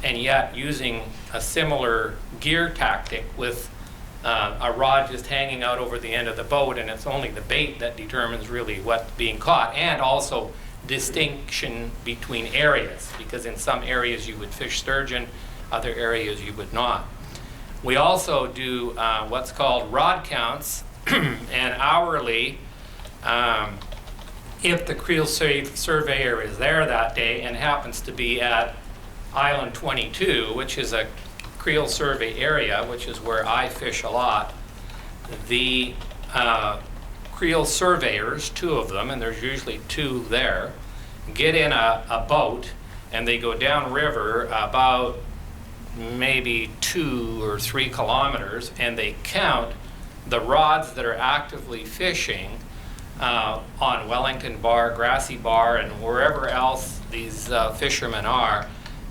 and yet using a similar gear tactic with a rod just hanging out over the end of the boat, and it's only the bait that determines really what's being caught, and also distinction between areas, because in some areas you would fish sturgeon, other areas you would not. We also do what's called rod counts, and hourly, if the creel surveyor is there that day and happens to be at Island 22, which is a creel survey area, which is where I fish a lot, the creel surveyors, 2 of them, and there's usually 2 there, get in a boat and they go down river about maybe 2 or 3 kilometers, and they count the rods that are actively fishing on Wellington Bar, Grassy Bar, and wherever else these fishermen are,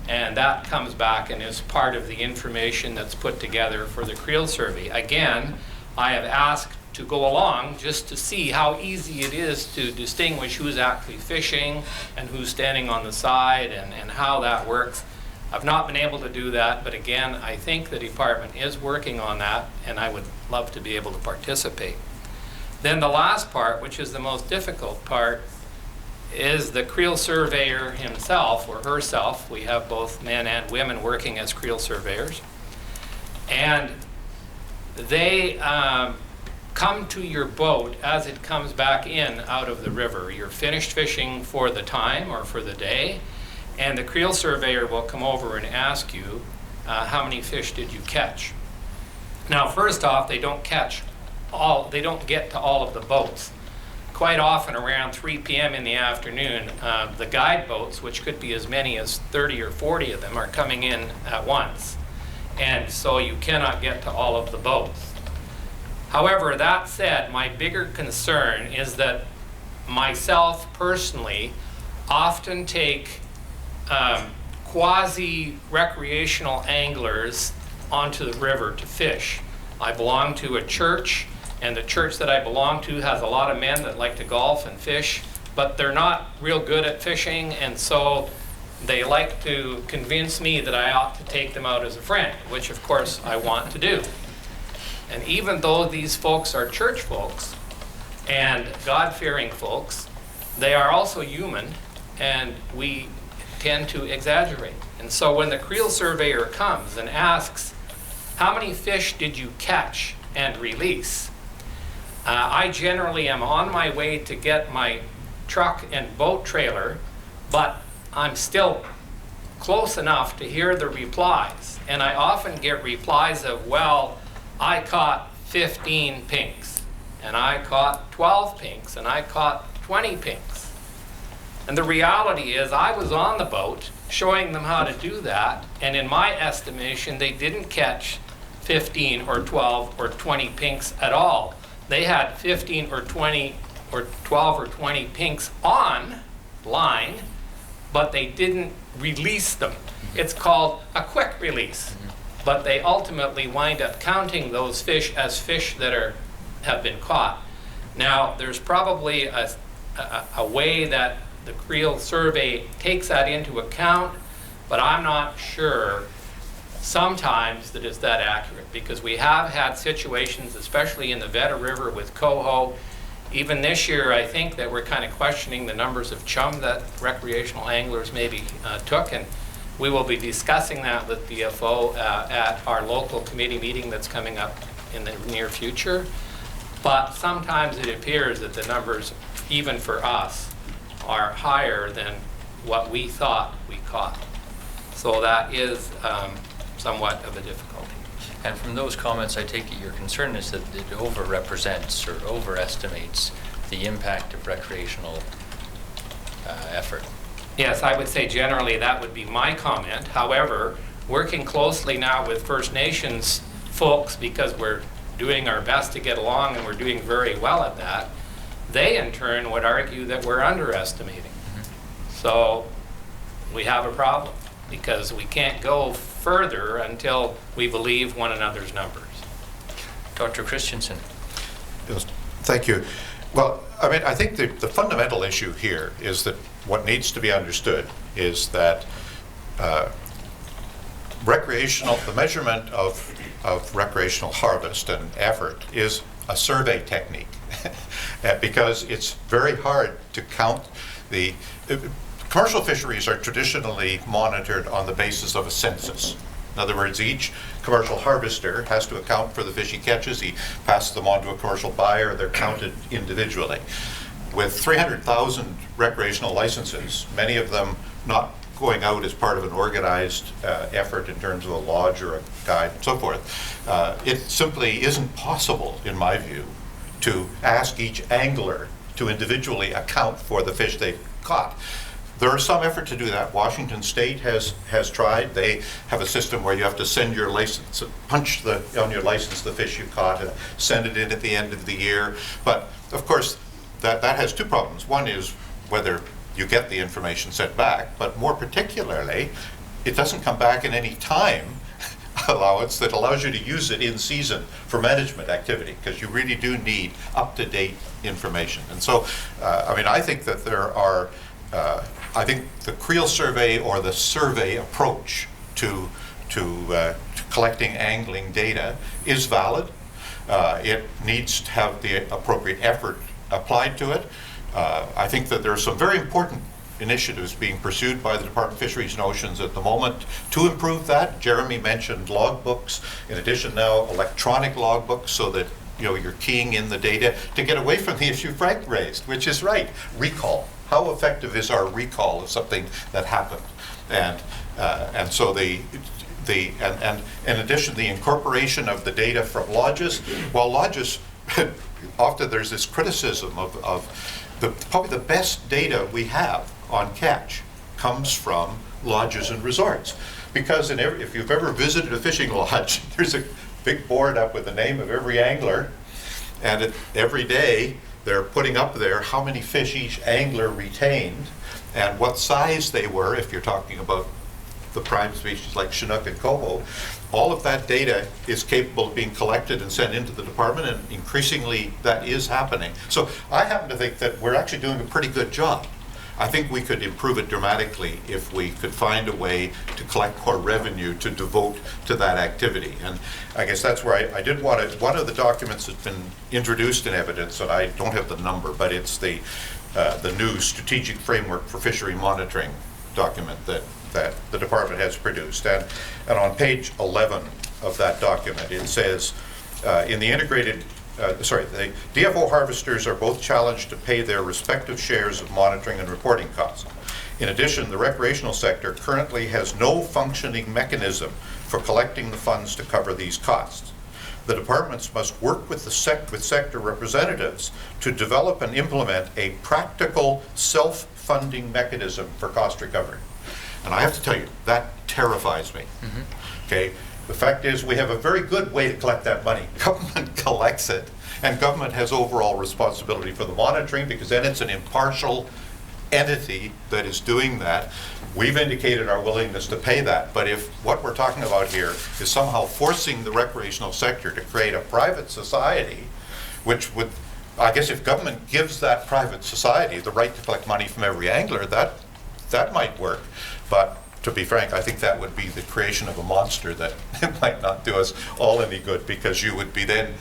and that comes back and is part of the information that's put together for the creel survey. Again, I have asked to go along just to see how easy it is to distinguish who's actually fishing and who's standing on the side, and how that works. I've not been able to do that, but again, I think the department is working on that, and I would love to be able to participate. Then the last part, which is the most difficult part, is the creel surveyor himself or herself. We have both men and women working as creel surveyors, and they come to your boat as it comes back in out of the river. You're finished fishing for the time or for the day, and the creel surveyor will come over and ask you, how many fish did you catch? Now, first off, they don't get to all of the boats. Quite often around 3 p.m. in the afternoon, the guide boats, which could be as many as 30 or 40 of them, are coming in at once. And so you cannot get to all of the boats. However, that said, my bigger concern is that myself personally often take quasi-recreational anglers onto the river to fish. I belong to a church, and the church that I belong to has a lot of men that like to golf and fish, but they're not real good at fishing, and so they like to convince me that I ought to take them out as a friend, which of course I want to do. And even though these folks are church folks and God-fearing folks, they are also human, and we tend to exaggerate. And so when the creel surveyor comes and asks, how many fish did you catch and release? I generally am on my way to get my truck and boat trailer, but I'm still close enough to hear the replies. And I often get replies of, well, I caught 15 pinks, and I caught 12 pinks, and I caught 20 pinks. And the reality is I was on the boat showing them how to do that, and in my estimation, they didn't catch 15 or 12 or 20 pinks at all. They had 15 or 20 or 12 or 20 pinks on line, but they didn't release them. It's called a quick release. But they ultimately wind up counting those fish as fish that have been caught. Now, there's probably a way that the creel survey takes that into account, but I'm not sure sometimes that it's that accurate, because we have had situations, especially in the Veta River with coho. Even this year, I think that we're kind of questioning the numbers of chum that recreational anglers maybe took, and we will be discussing that with DFO at our local committee meeting that's coming up in the near future. But sometimes it appears that the numbers, even for us, are higher than what we thought we caught. So that is somewhat of a difficulty. And from those comments, I take it your concern is that it overrepresents or overestimates the impact of recreational effort. Yes, I would say generally that would be my comment. However, working closely now with First Nations folks, because we're doing our best to get along and we're doing very well at that, they in turn would argue that we're underestimating. So we have a problem, because we can't go further until we believe one another's numbers. Dr. Christensen. Yes, thank you. Well, I mean, I think the fundamental issue here is that what needs to be understood is that the measurement of recreational harvest and effort is a survey technique because it's very hard to count the commercial fisheries are traditionally monitored on the basis of a census. In other words, each commercial harvester has to account for the fish he catches. He passes them on to a commercial buyer. They're counted individually. With 300,000 recreational licenses, many of them not going out as part of an organized effort in terms of a lodge or a guide and so forth, it simply isn't possible, in my view, to ask each angler to individually account for the fish they've caught. There is some effort to do that. Washington State has tried. They have a system where you have to send your license, punch on your license the fish you caught and send it in at the end of the year. But of course, that has two problems. One is whether you get the information sent back, but more particularly, it doesn't come back in any time allowance that allows you to use it in season for management activity, because you really do need up-to-date information. And so, I think that there are I think the Creel survey or the survey approach to collecting angling data is valid. It needs to have the appropriate effort applied to it. I think that there are some very important initiatives being pursued by the Department of Fisheries and Oceans at the moment to improve that. Jeremy mentioned logbooks. In addition, now electronic logbooks, so that you're keying in the data to get away from the issue Frank raised, which is right, recall. How effective is our recall of something that happened? And so and in addition, the incorporation of the data from lodges. While lodges, often there's this criticism of probably the best data we have on catch comes from lodges and resorts, because if you've ever visited a fishing lodge, there's a big board up with the name of every angler, and every day they're putting up there how many fish each angler retained and what size they were, if you're talking about the prime species like Chinook and Coho. All of that data is capable of being collected and sent into the department, and increasingly that is happening. So I happen to think that we're actually doing a pretty good job. I think we could improve it dramatically if we could find a way to collect more revenue to devote to that activity. And I guess that's where I did want to, one of the documents that's been introduced in evidence, and I don't have the number, but it's the new strategic framework for fishery monitoring document that the department has produced. And on page 11 of that document, it says, in the integrated the DFO harvesters are both challenged to pay their respective shares of monitoring and reporting costs. In addition, the recreational sector currently has no functioning mechanism for collecting the funds to cover these costs. The departments must work with sector representatives to develop and implement a practical self-funding mechanism for cost recovery. And I have to tell you, that terrifies me. Mm-hmm. Okay. The fact is, we have a very good way to collect that money. Government collects it, and government has overall responsibility for the monitoring, because then it's an impartial entity that is doing that. We've indicated our willingness to pay that, but if what we're talking about here is somehow forcing the recreational sector to create a private society, which would, I guess if government gives that private society the right to collect money from every angler, that might work. But to be frank, I think that would be the creation of a monster that might not do us all any good, because you would be then,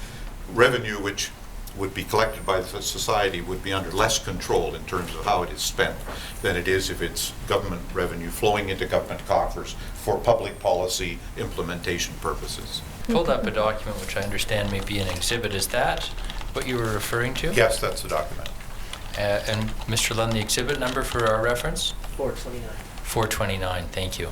revenue which would be collected by the society would be under less control in terms of how it is spent than it is if it's government revenue flowing into government coffers for public policy implementation purposes. Pulled up a document which I understand may be an exhibit. Is that what you were referring to? Yes, that's the document. And Mr. Lund, the exhibit number for our reference? 429. 429, thank you.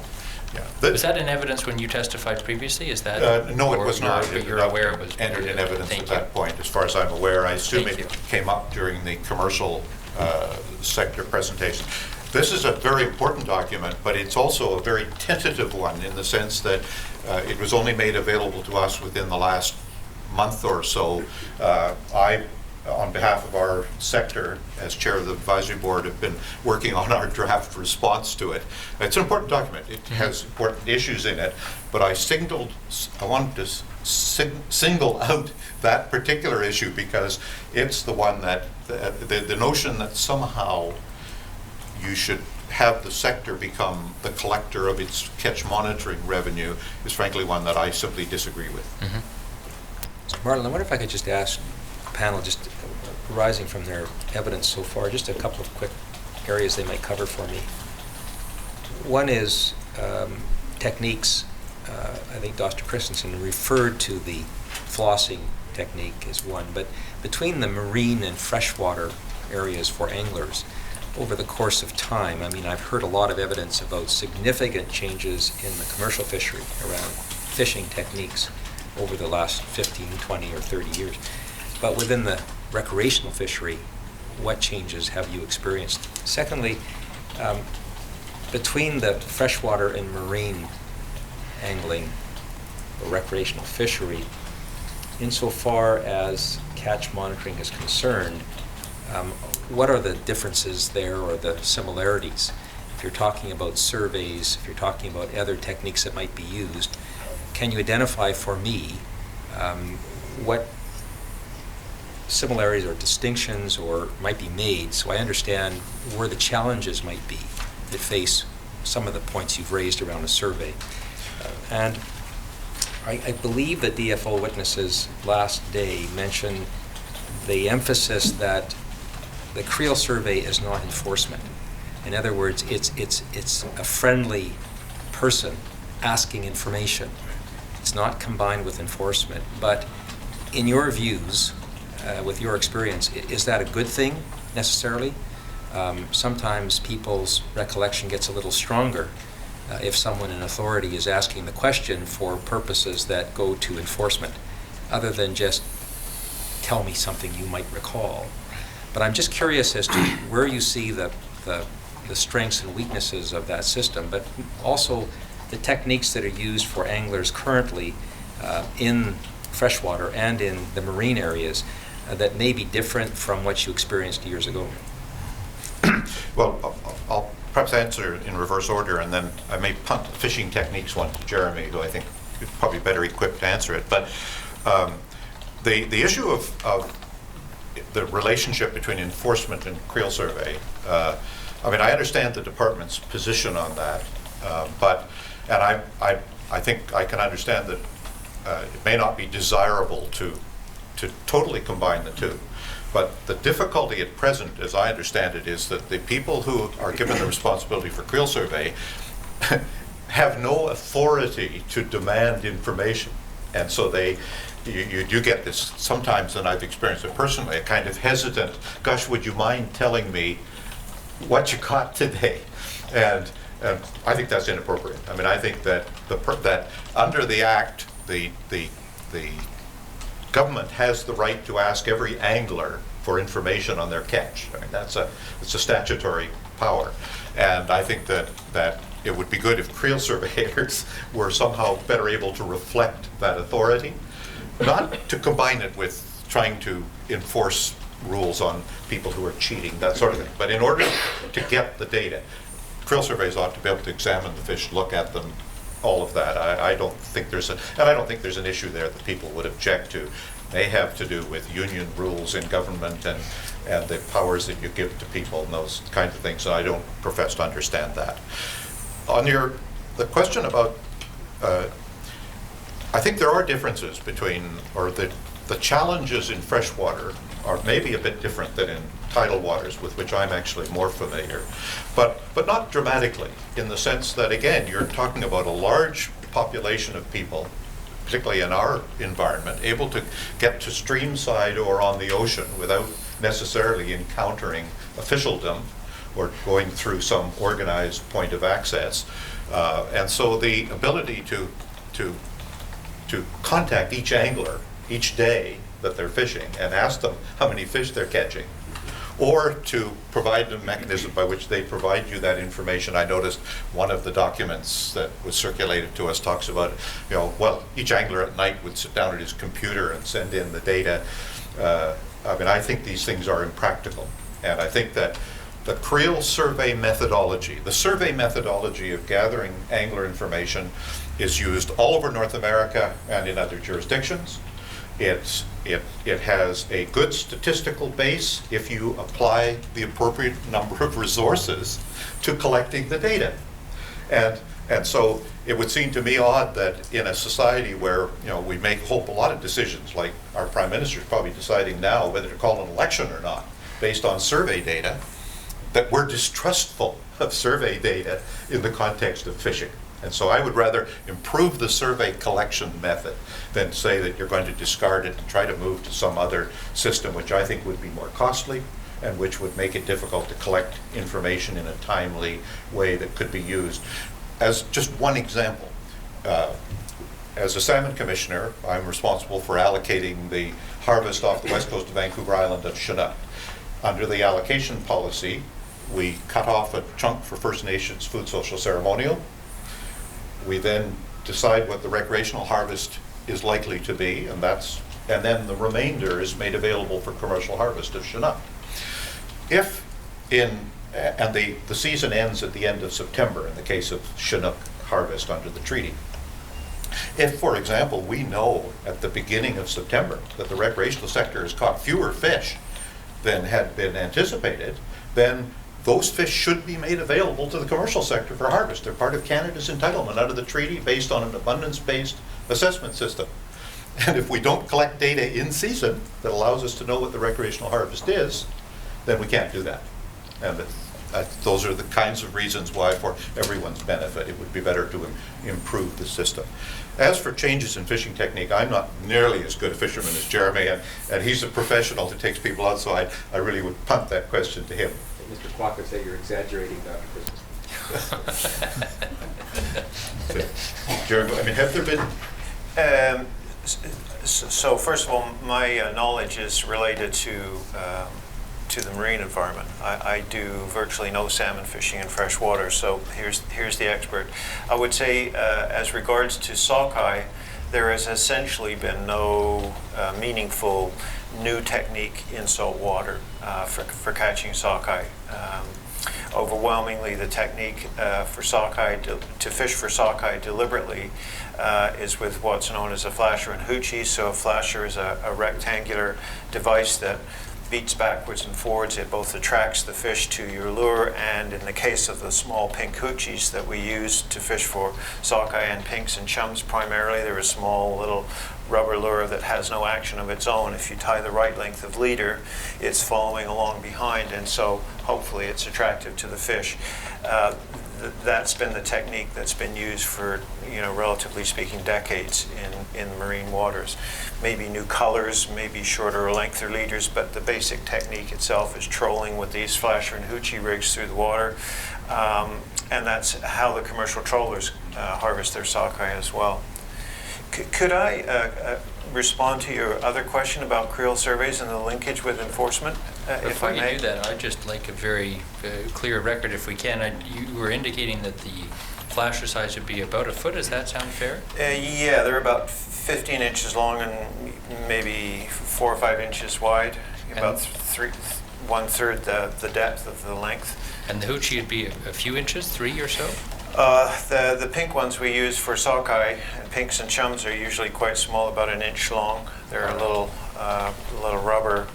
Yeah. Was that in evidence when you testified previously? Is that? No, it was not. But you're aware it was entered in evidence Thank at you. that point, as far as I'm aware. I assume Thank it you. came up during the commercial sector presentation. This is a very important document, but it's also a very tentative one, in the sense that it was only made available to us within the last month or so. I, on behalf of our sector, as chair of the advisory board, have been working on our draft response to it. It's an important document. It has important issues in it, but I wanted to single out that particular issue, because it's the one that, the notion that somehow you should have the sector become the collector of its catch monitoring revenue is frankly one that I simply disagree with. Mr. Marlin, I wonder if I could just ask the panel, just arising from their evidence so far, just a couple of quick areas they might cover for me. One is techniques. I think Dr. Christensen referred to the flossing technique as one, but between the marine and freshwater areas for anglers, over the course of time, I mean, I've heard a lot of evidence about significant changes in the commercial fishery around fishing techniques over the last 15, 20, or 30 years. But within the recreational fishery, what changes have you experienced? Secondly, between the freshwater and marine angling or recreational fishery, insofar as catch monitoring is concerned, what are the differences there or the similarities? If you're talking about surveys, if you're talking about other techniques that might be used, can you identify for me what similarities or distinctions or might be made so I understand where the challenges might be that face some of the points you've raised around a survey? And I believe the DFO witnesses last day mentioned the emphasis that the Creel survey is not enforcement. In other words, it's a friendly person asking information. It's not combined with enforcement. But in your views, with your experience, is that a good thing necessarily? Sometimes people's recollection gets a little stronger if someone in authority is asking the question for purposes that go to enforcement, other than just tell me something you might recall. But I'm just curious as to where you see the strengths and weaknesses of that system, but also the techniques that are used for anglers currently in freshwater and in the marine areas that may be different from what you experienced years ago. Well, I'll perhaps answer in reverse order, and then I may punt the fishing techniques one to Jeremy, who I think is probably better equipped to answer it. But the issue of the relationship between enforcement and Creel survey, I mean, I understand the department's position on that, and I think I can understand that it may not be desirable to totally combine the two. But the difficulty at present, as I understand it, is that the people who are given the responsibility for Creel survey have no authority to demand information. And so you do get this sometimes, and I've experienced it personally, a kind of hesitant, gosh, would you mind telling me what you caught today? And I think that's inappropriate. I mean, I think that that under the Act, the government has the right to ask every angler for information on their catch. I mean, it's a statutory power. And I think that it would be good if Creel surveyors were somehow better able to reflect that authority, not to combine it with trying to enforce rules on people who are cheating, that sort of thing. But in order to get the data, Creel surveys ought to be able to examine the fish, look at them, all of that. I don't think there's an issue there that people would object to. They have to do with union rules in government and the powers that you give to people and those kinds of things, and I don't profess to understand that. On the question about, I think there are differences between, or the challenges in freshwater are maybe a bit different than in tidal waters, with which I'm actually more familiar, but not dramatically, in the sense that, again, you're talking about a large population of people, particularly in our environment, able to get to streamside or on the ocean without necessarily encountering officialdom or going through some organized point of access. And so the ability to contact each angler each day that they're fishing and ask them how many fish they're catching, or to provide a mechanism by which they provide you that information. I noticed one of the documents that was circulated to us talks about, well, each angler at night would sit down at his computer and send in the data. I mean, I think these things are impractical. And I think that the Creel survey methodology, the survey methodology of gathering angler information, is used all over North America and in other jurisdictions. It has a good statistical base if you apply the appropriate number of resources to collecting the data. And so it would seem to me odd that in a society where, you know, we make a lot of decisions, like our Prime Minister's probably deciding now whether to call an election or not based on survey data, that we're distrustful of survey data in the context of fishing. And so I would rather improve the survey collection method than say that you're going to discard it and try to move to some other system, which I think would be more costly and which would make it difficult to collect information in a timely way that could be used. As just one example, as a salmon commissioner, I'm responsible for allocating the harvest off the west coast of Vancouver Island of Chinook. Under the allocation policy, we cut off a chunk for First Nations food social ceremonial. We then decide what the recreational harvest is likely to be, and then the remainder is made available for commercial harvest of Chinook. And the season ends at the end of September in the case of Chinook harvest under the treaty. If, for example, we know at the beginning of September that the recreational sector has caught fewer fish than had been anticipated, then those fish should be made available to the commercial sector for harvest. They're part of Canada's entitlement under the treaty based on an abundance-based assessment system. And if we don't collect data in season that allows us to know what the recreational harvest is, then we can't do that. And those are the kinds of reasons why, for everyone's benefit, it would be better to improve the system. As for changes in fishing technique, I'm not nearly as good a fisherman as Jeremy, and he's a professional who takes people out, so I really would punt that question to him. Mr. Kwok would say you're exaggerating, Dr. Christensen. Jeremy, I mean, have there been... So first of all, my knowledge is related to the marine environment. I do virtually no salmon fishing in fresh water, so here's the expert. I would say, as regards to sockeye, there has essentially been no meaningful new technique in salt water for catching sockeye. Overwhelmingly, the technique for sockeye to fish for sockeye deliberately is with what's known as a flasher and hoochie. So a flasher is a rectangular device that beats backwards and forwards. It both attracts the fish to your lure, and in the case of the small pink hoochies that we use to fish for sockeye and pinks and chums primarily, they're a small little rubber lure that has no action of its own. If you tie the right length of leader, it's following along behind, and so hopefully it's attractive to the fish. That's been the technique that's been used for, relatively speaking, decades in marine waters. Maybe new colors, maybe shorter or lengthier leaders, but the basic technique itself is trolling with these flasher and hoochie rigs through the water, and that's how the commercial trollers harvest their sockeye as well. Could I respond to your other question about creel surveys and the linkage with enforcement, if I may? Before you do that, I'd just like a very clear record, if we can. You were indicating that the flasher size would be about a foot. Does that sound fair? Yeah, they're about 15 inches long and maybe 4 or 5 inches wide, about 1/3 the depth of the length. And the hoochie would be a few inches, 3 or so? The pink ones we use for sockeye, and pinks and chums are usually quite small, about 1 inch long. They're a little rubber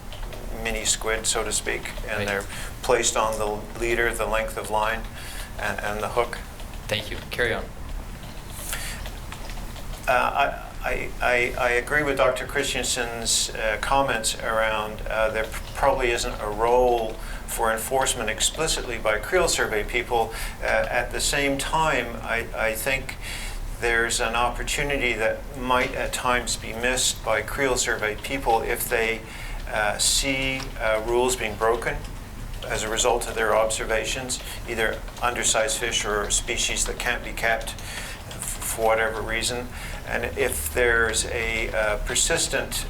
mini squid, so to speak, and Right. they're placed on the leader, the length of line, and the hook. Thank you. Carry on. I agree with Dr. Christensen's comments around there probably isn't a role for enforcement explicitly by creel survey people. At the same time, I think there's an opportunity that might at times be missed by creel survey people if they see rules being broken as a result of their observations, either undersized fish or species that can't be kept for whatever reason. And if there's a persistent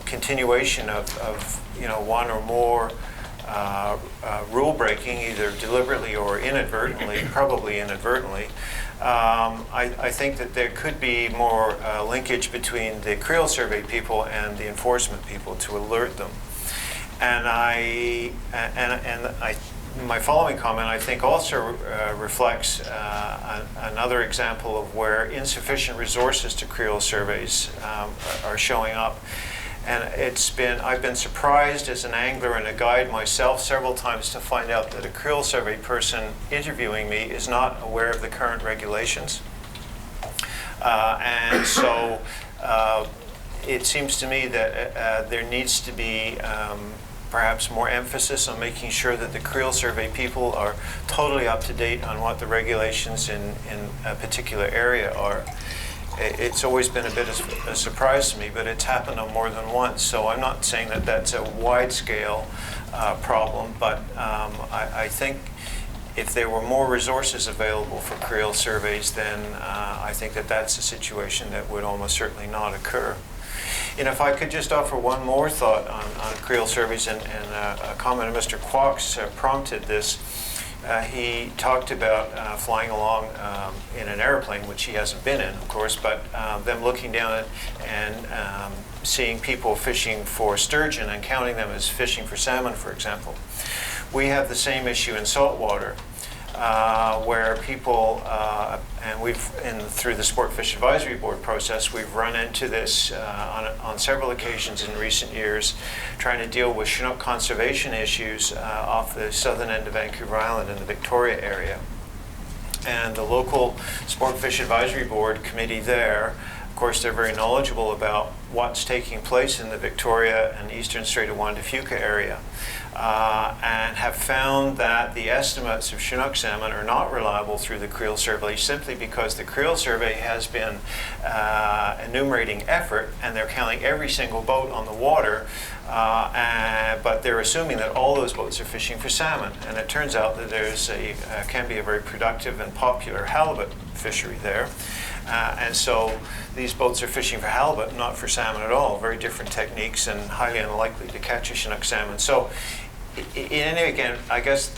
continuation of one or more rule breaking, either deliberately or inadvertently, probably inadvertently, I think that there could be more linkage between the creel survey people and the enforcement people to alert them. And my following comment, I think, also reflects another example of where insufficient resources to creel surveys are showing up. And I've been surprised as an angler and a guide myself several times to find out that a creel survey person interviewing me is not aware of the current regulations. And so it seems to me that there needs to be perhaps more emphasis on making sure that the creel survey people are totally up to date on what the regulations in a particular area are. It's always been a bit of a surprise to me, but it's happened on more than once. So I'm not saying that that's a wide-scale problem, but I think if there were more resources available for creel surveys, then I think that that's a situation that would almost certainly not occur. And if I could just offer one more thought on creel surveys, and a comment of Mr. Kwok's prompted this. He talked about flying along in an airplane, which he hasn't been in, of course, but them looking down at and seeing people fishing for sturgeon and counting them as fishing for salmon, for example. We have the same issue in saltwater, where people, and through the Sport Fish Advisory Board process, we've run into this on several occasions in recent years, trying to deal with Chinook conservation issues off the southern end of Vancouver Island in the Victoria area. And the local Sport Fish Advisory Board committee there, of course, they're very knowledgeable about what's taking place in the Victoria and eastern Strait of Juan de Fuca area. And have found that the estimates of Chinook salmon are not reliable through the creel survey, simply because the creel survey has been enumerating effort, and they're counting every single boat on the water, but they're assuming that all those boats are fishing for salmon. And it turns out that there's can be a very productive and popular halibut fishery there. And so these boats are fishing for halibut, not for salmon at all. Very different techniques and highly unlikely to catch a Chinook salmon. So again, I guess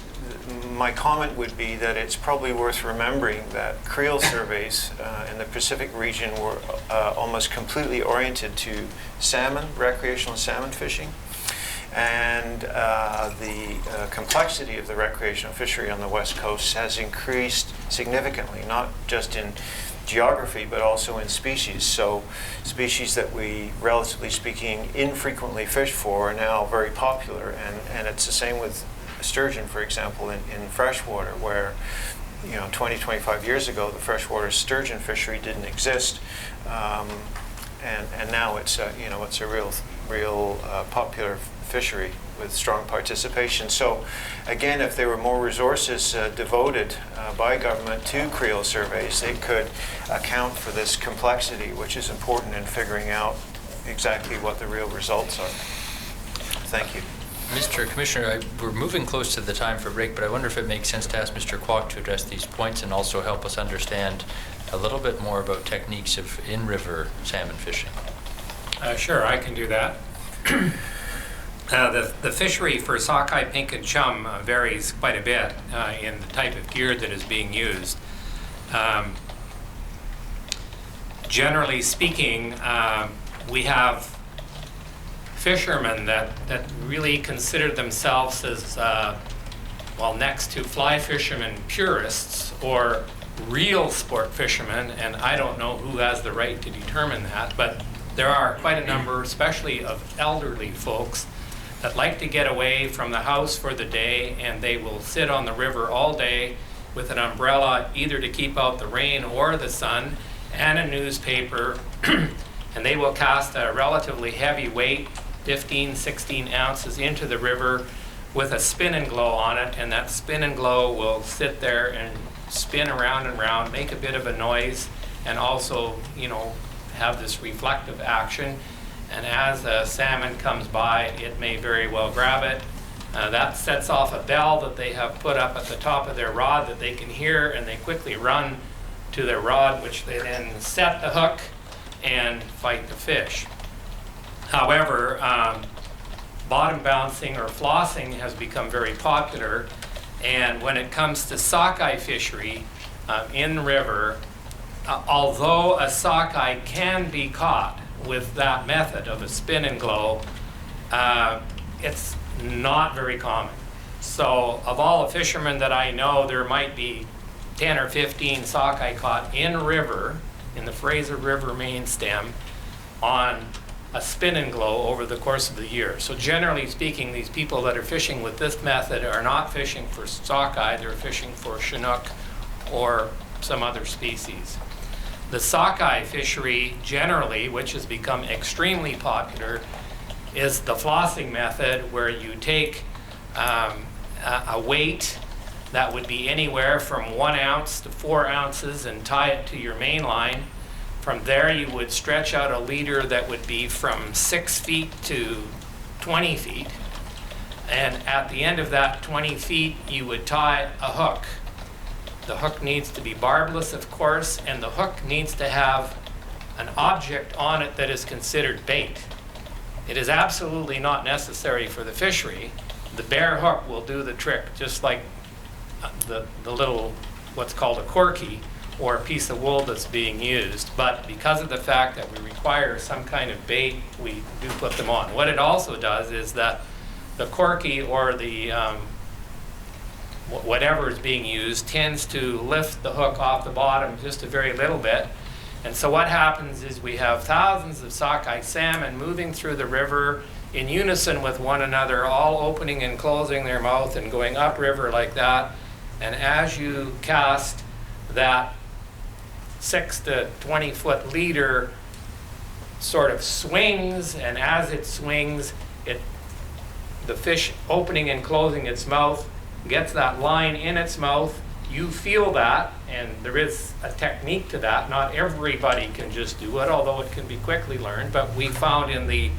my comment would be that it's probably worth remembering that creel surveys in the Pacific region were almost completely oriented to salmon, recreational salmon fishing. And the complexity of the recreational fishery on the West Coast has increased significantly, not just in geography, but also in species. So species that we, relatively speaking, infrequently fish for are now very popular. And it's the same with sturgeon, for example, in freshwater, where 20, 25 years ago, the freshwater sturgeon fishery didn't exist. And now it's it's a real popular fishery with strong participation. So again, if there were more resources devoted by government to creel surveys, they could account for this complexity, which is important in figuring out exactly what the real results are. Thank you. Mr. Commissioner, we're moving close to the time for break, but I wonder if it makes sense to ask Mr. Kwok to address these points and also help us understand a little bit more about techniques of in-river salmon fishing. Sure, I can do that. The fishery for sockeye, pink, and chum varies quite a bit in the type of gear that is being used. Generally speaking, we have fishermen that really consider themselves as, next to fly fishermen purists or real sport fishermen, and I don't know who has the right to determine that, but there are quite a number, especially of elderly folks, that like to get away from the house for the day, and they will sit on the river all day with an umbrella, either to keep out the rain or the sun, and a newspaper, and they will cast a relatively heavy weight, 15, 16 ounces, into the river with a spin and glow on it, and that spin and glow will sit there and spin around and around, make a bit of a noise, and also, have this reflective action. And as a salmon comes by, it may very well grab it. That sets off a bell that they have put up at the top of their rod that they can hear, and they quickly run to their rod, which they then set the hook and fight the fish. However, bottom bouncing or flossing has become very popular, and when it comes to sockeye fishery in river, although a sockeye can be caught with that method of a spin and glow, it's not very common. So of all the fishermen that I know, there might be 10 or 15 sockeye caught in river, in the Fraser River main stem, on a spin and glow over the course of the year. So generally speaking, these people that are fishing with this method are not fishing for sockeye, they're fishing for Chinook or some other species. The sockeye fishery generally, which has become extremely popular, is the flossing method, where you take a weight that would be anywhere from 1 ounce to 4 ounces and tie it to your main line. From there you would stretch out a leader that would be from 6 feet to 20 feet. And at the end of that 20 feet you would tie a hook. The hook needs to be barbless, of course, and the hook needs to have an object on it that is considered bait. It is absolutely not necessary for the fishery. The bare hook will do the trick, just like the little, what's called a corky, or a piece of wool that's being used. But because of the fact that we require some kind of bait, we do put them on. What it also does is that the corky, or the whatever is being used, tends to lift the hook off the bottom just a very little bit. And so what happens is we have thousands of sockeye salmon moving through the river in unison with one another, all opening and closing their mouth and going upriver like that. And as you cast that 6 to 20 foot leader, sort of swings, and as it swings, the fish opening and closing its mouth gets that line in its mouth. You feel that, and there is a technique to that. Not everybody can just do it, although it can be quickly learned. But we found in the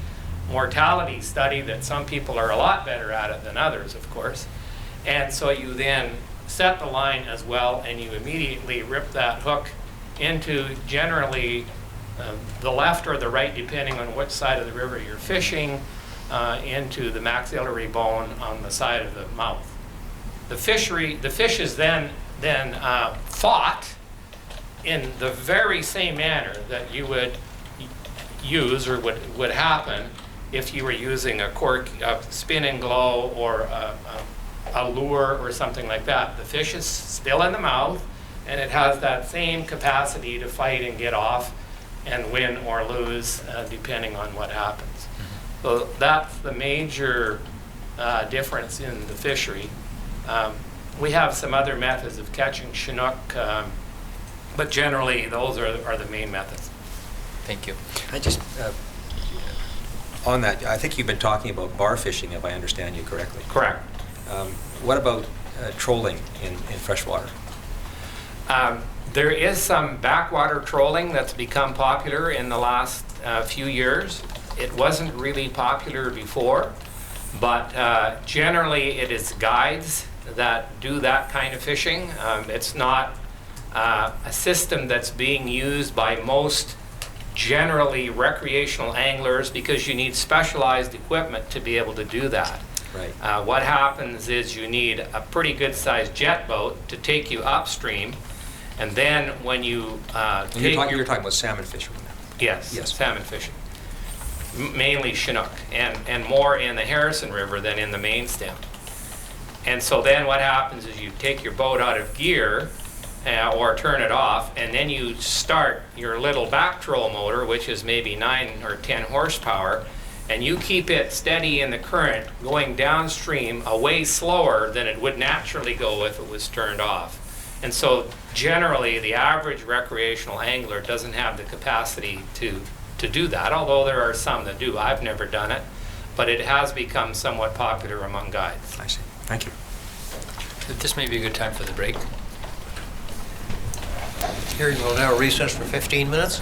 mortality study that some people are a lot better at it than others, of course. And so you then set the line as well, and you immediately rip that hook into generally the left or the right, depending on which side of the river you're fishing, into the maxillary bone on the side of the mouth. The fish is then fought in the very same manner that you would use, or would happen if you were using a spin and glow, or a lure or something like that. The fish is still in the mouth, and it has that same capacity to fight and get off and win or lose, depending on what happens. So that's the major difference in the fishery. We have some other methods of catching Chinook, but generally those are the main methods. Thank you. I just, on that, I think you've been talking about bar fishing, if I understand you correctly. Correct. What about trolling in freshwater? There is some backwater trolling that's become popular in the last few years. It wasn't really popular before, but generally it is guides that do that kind of fishing. It's not a system that's being used by most generally recreational anglers, because you need specialized equipment to be able to do that. Right. What happens is you need a pretty good sized jet boat to take you upstream, and then when you You're talking about salmon fishing. Yes, Yes. salmon fishing. Mainly Chinook, and more in the Harrison River than in the main stem. And so then what happens is you take your boat out of gear, or turn it off, and then you start your little back troll motor, which is maybe 9 or 10 horsepower, and you keep it steady in the current, going downstream a way slower than it would naturally go if it was turned off. And so generally the average recreational angler doesn't have the capacity to do that, although there are some that do. I've never done it, but it has become somewhat popular among guides. I see. Thank you. This may be a good time for the break. Hearing will now recess for 15 minutes.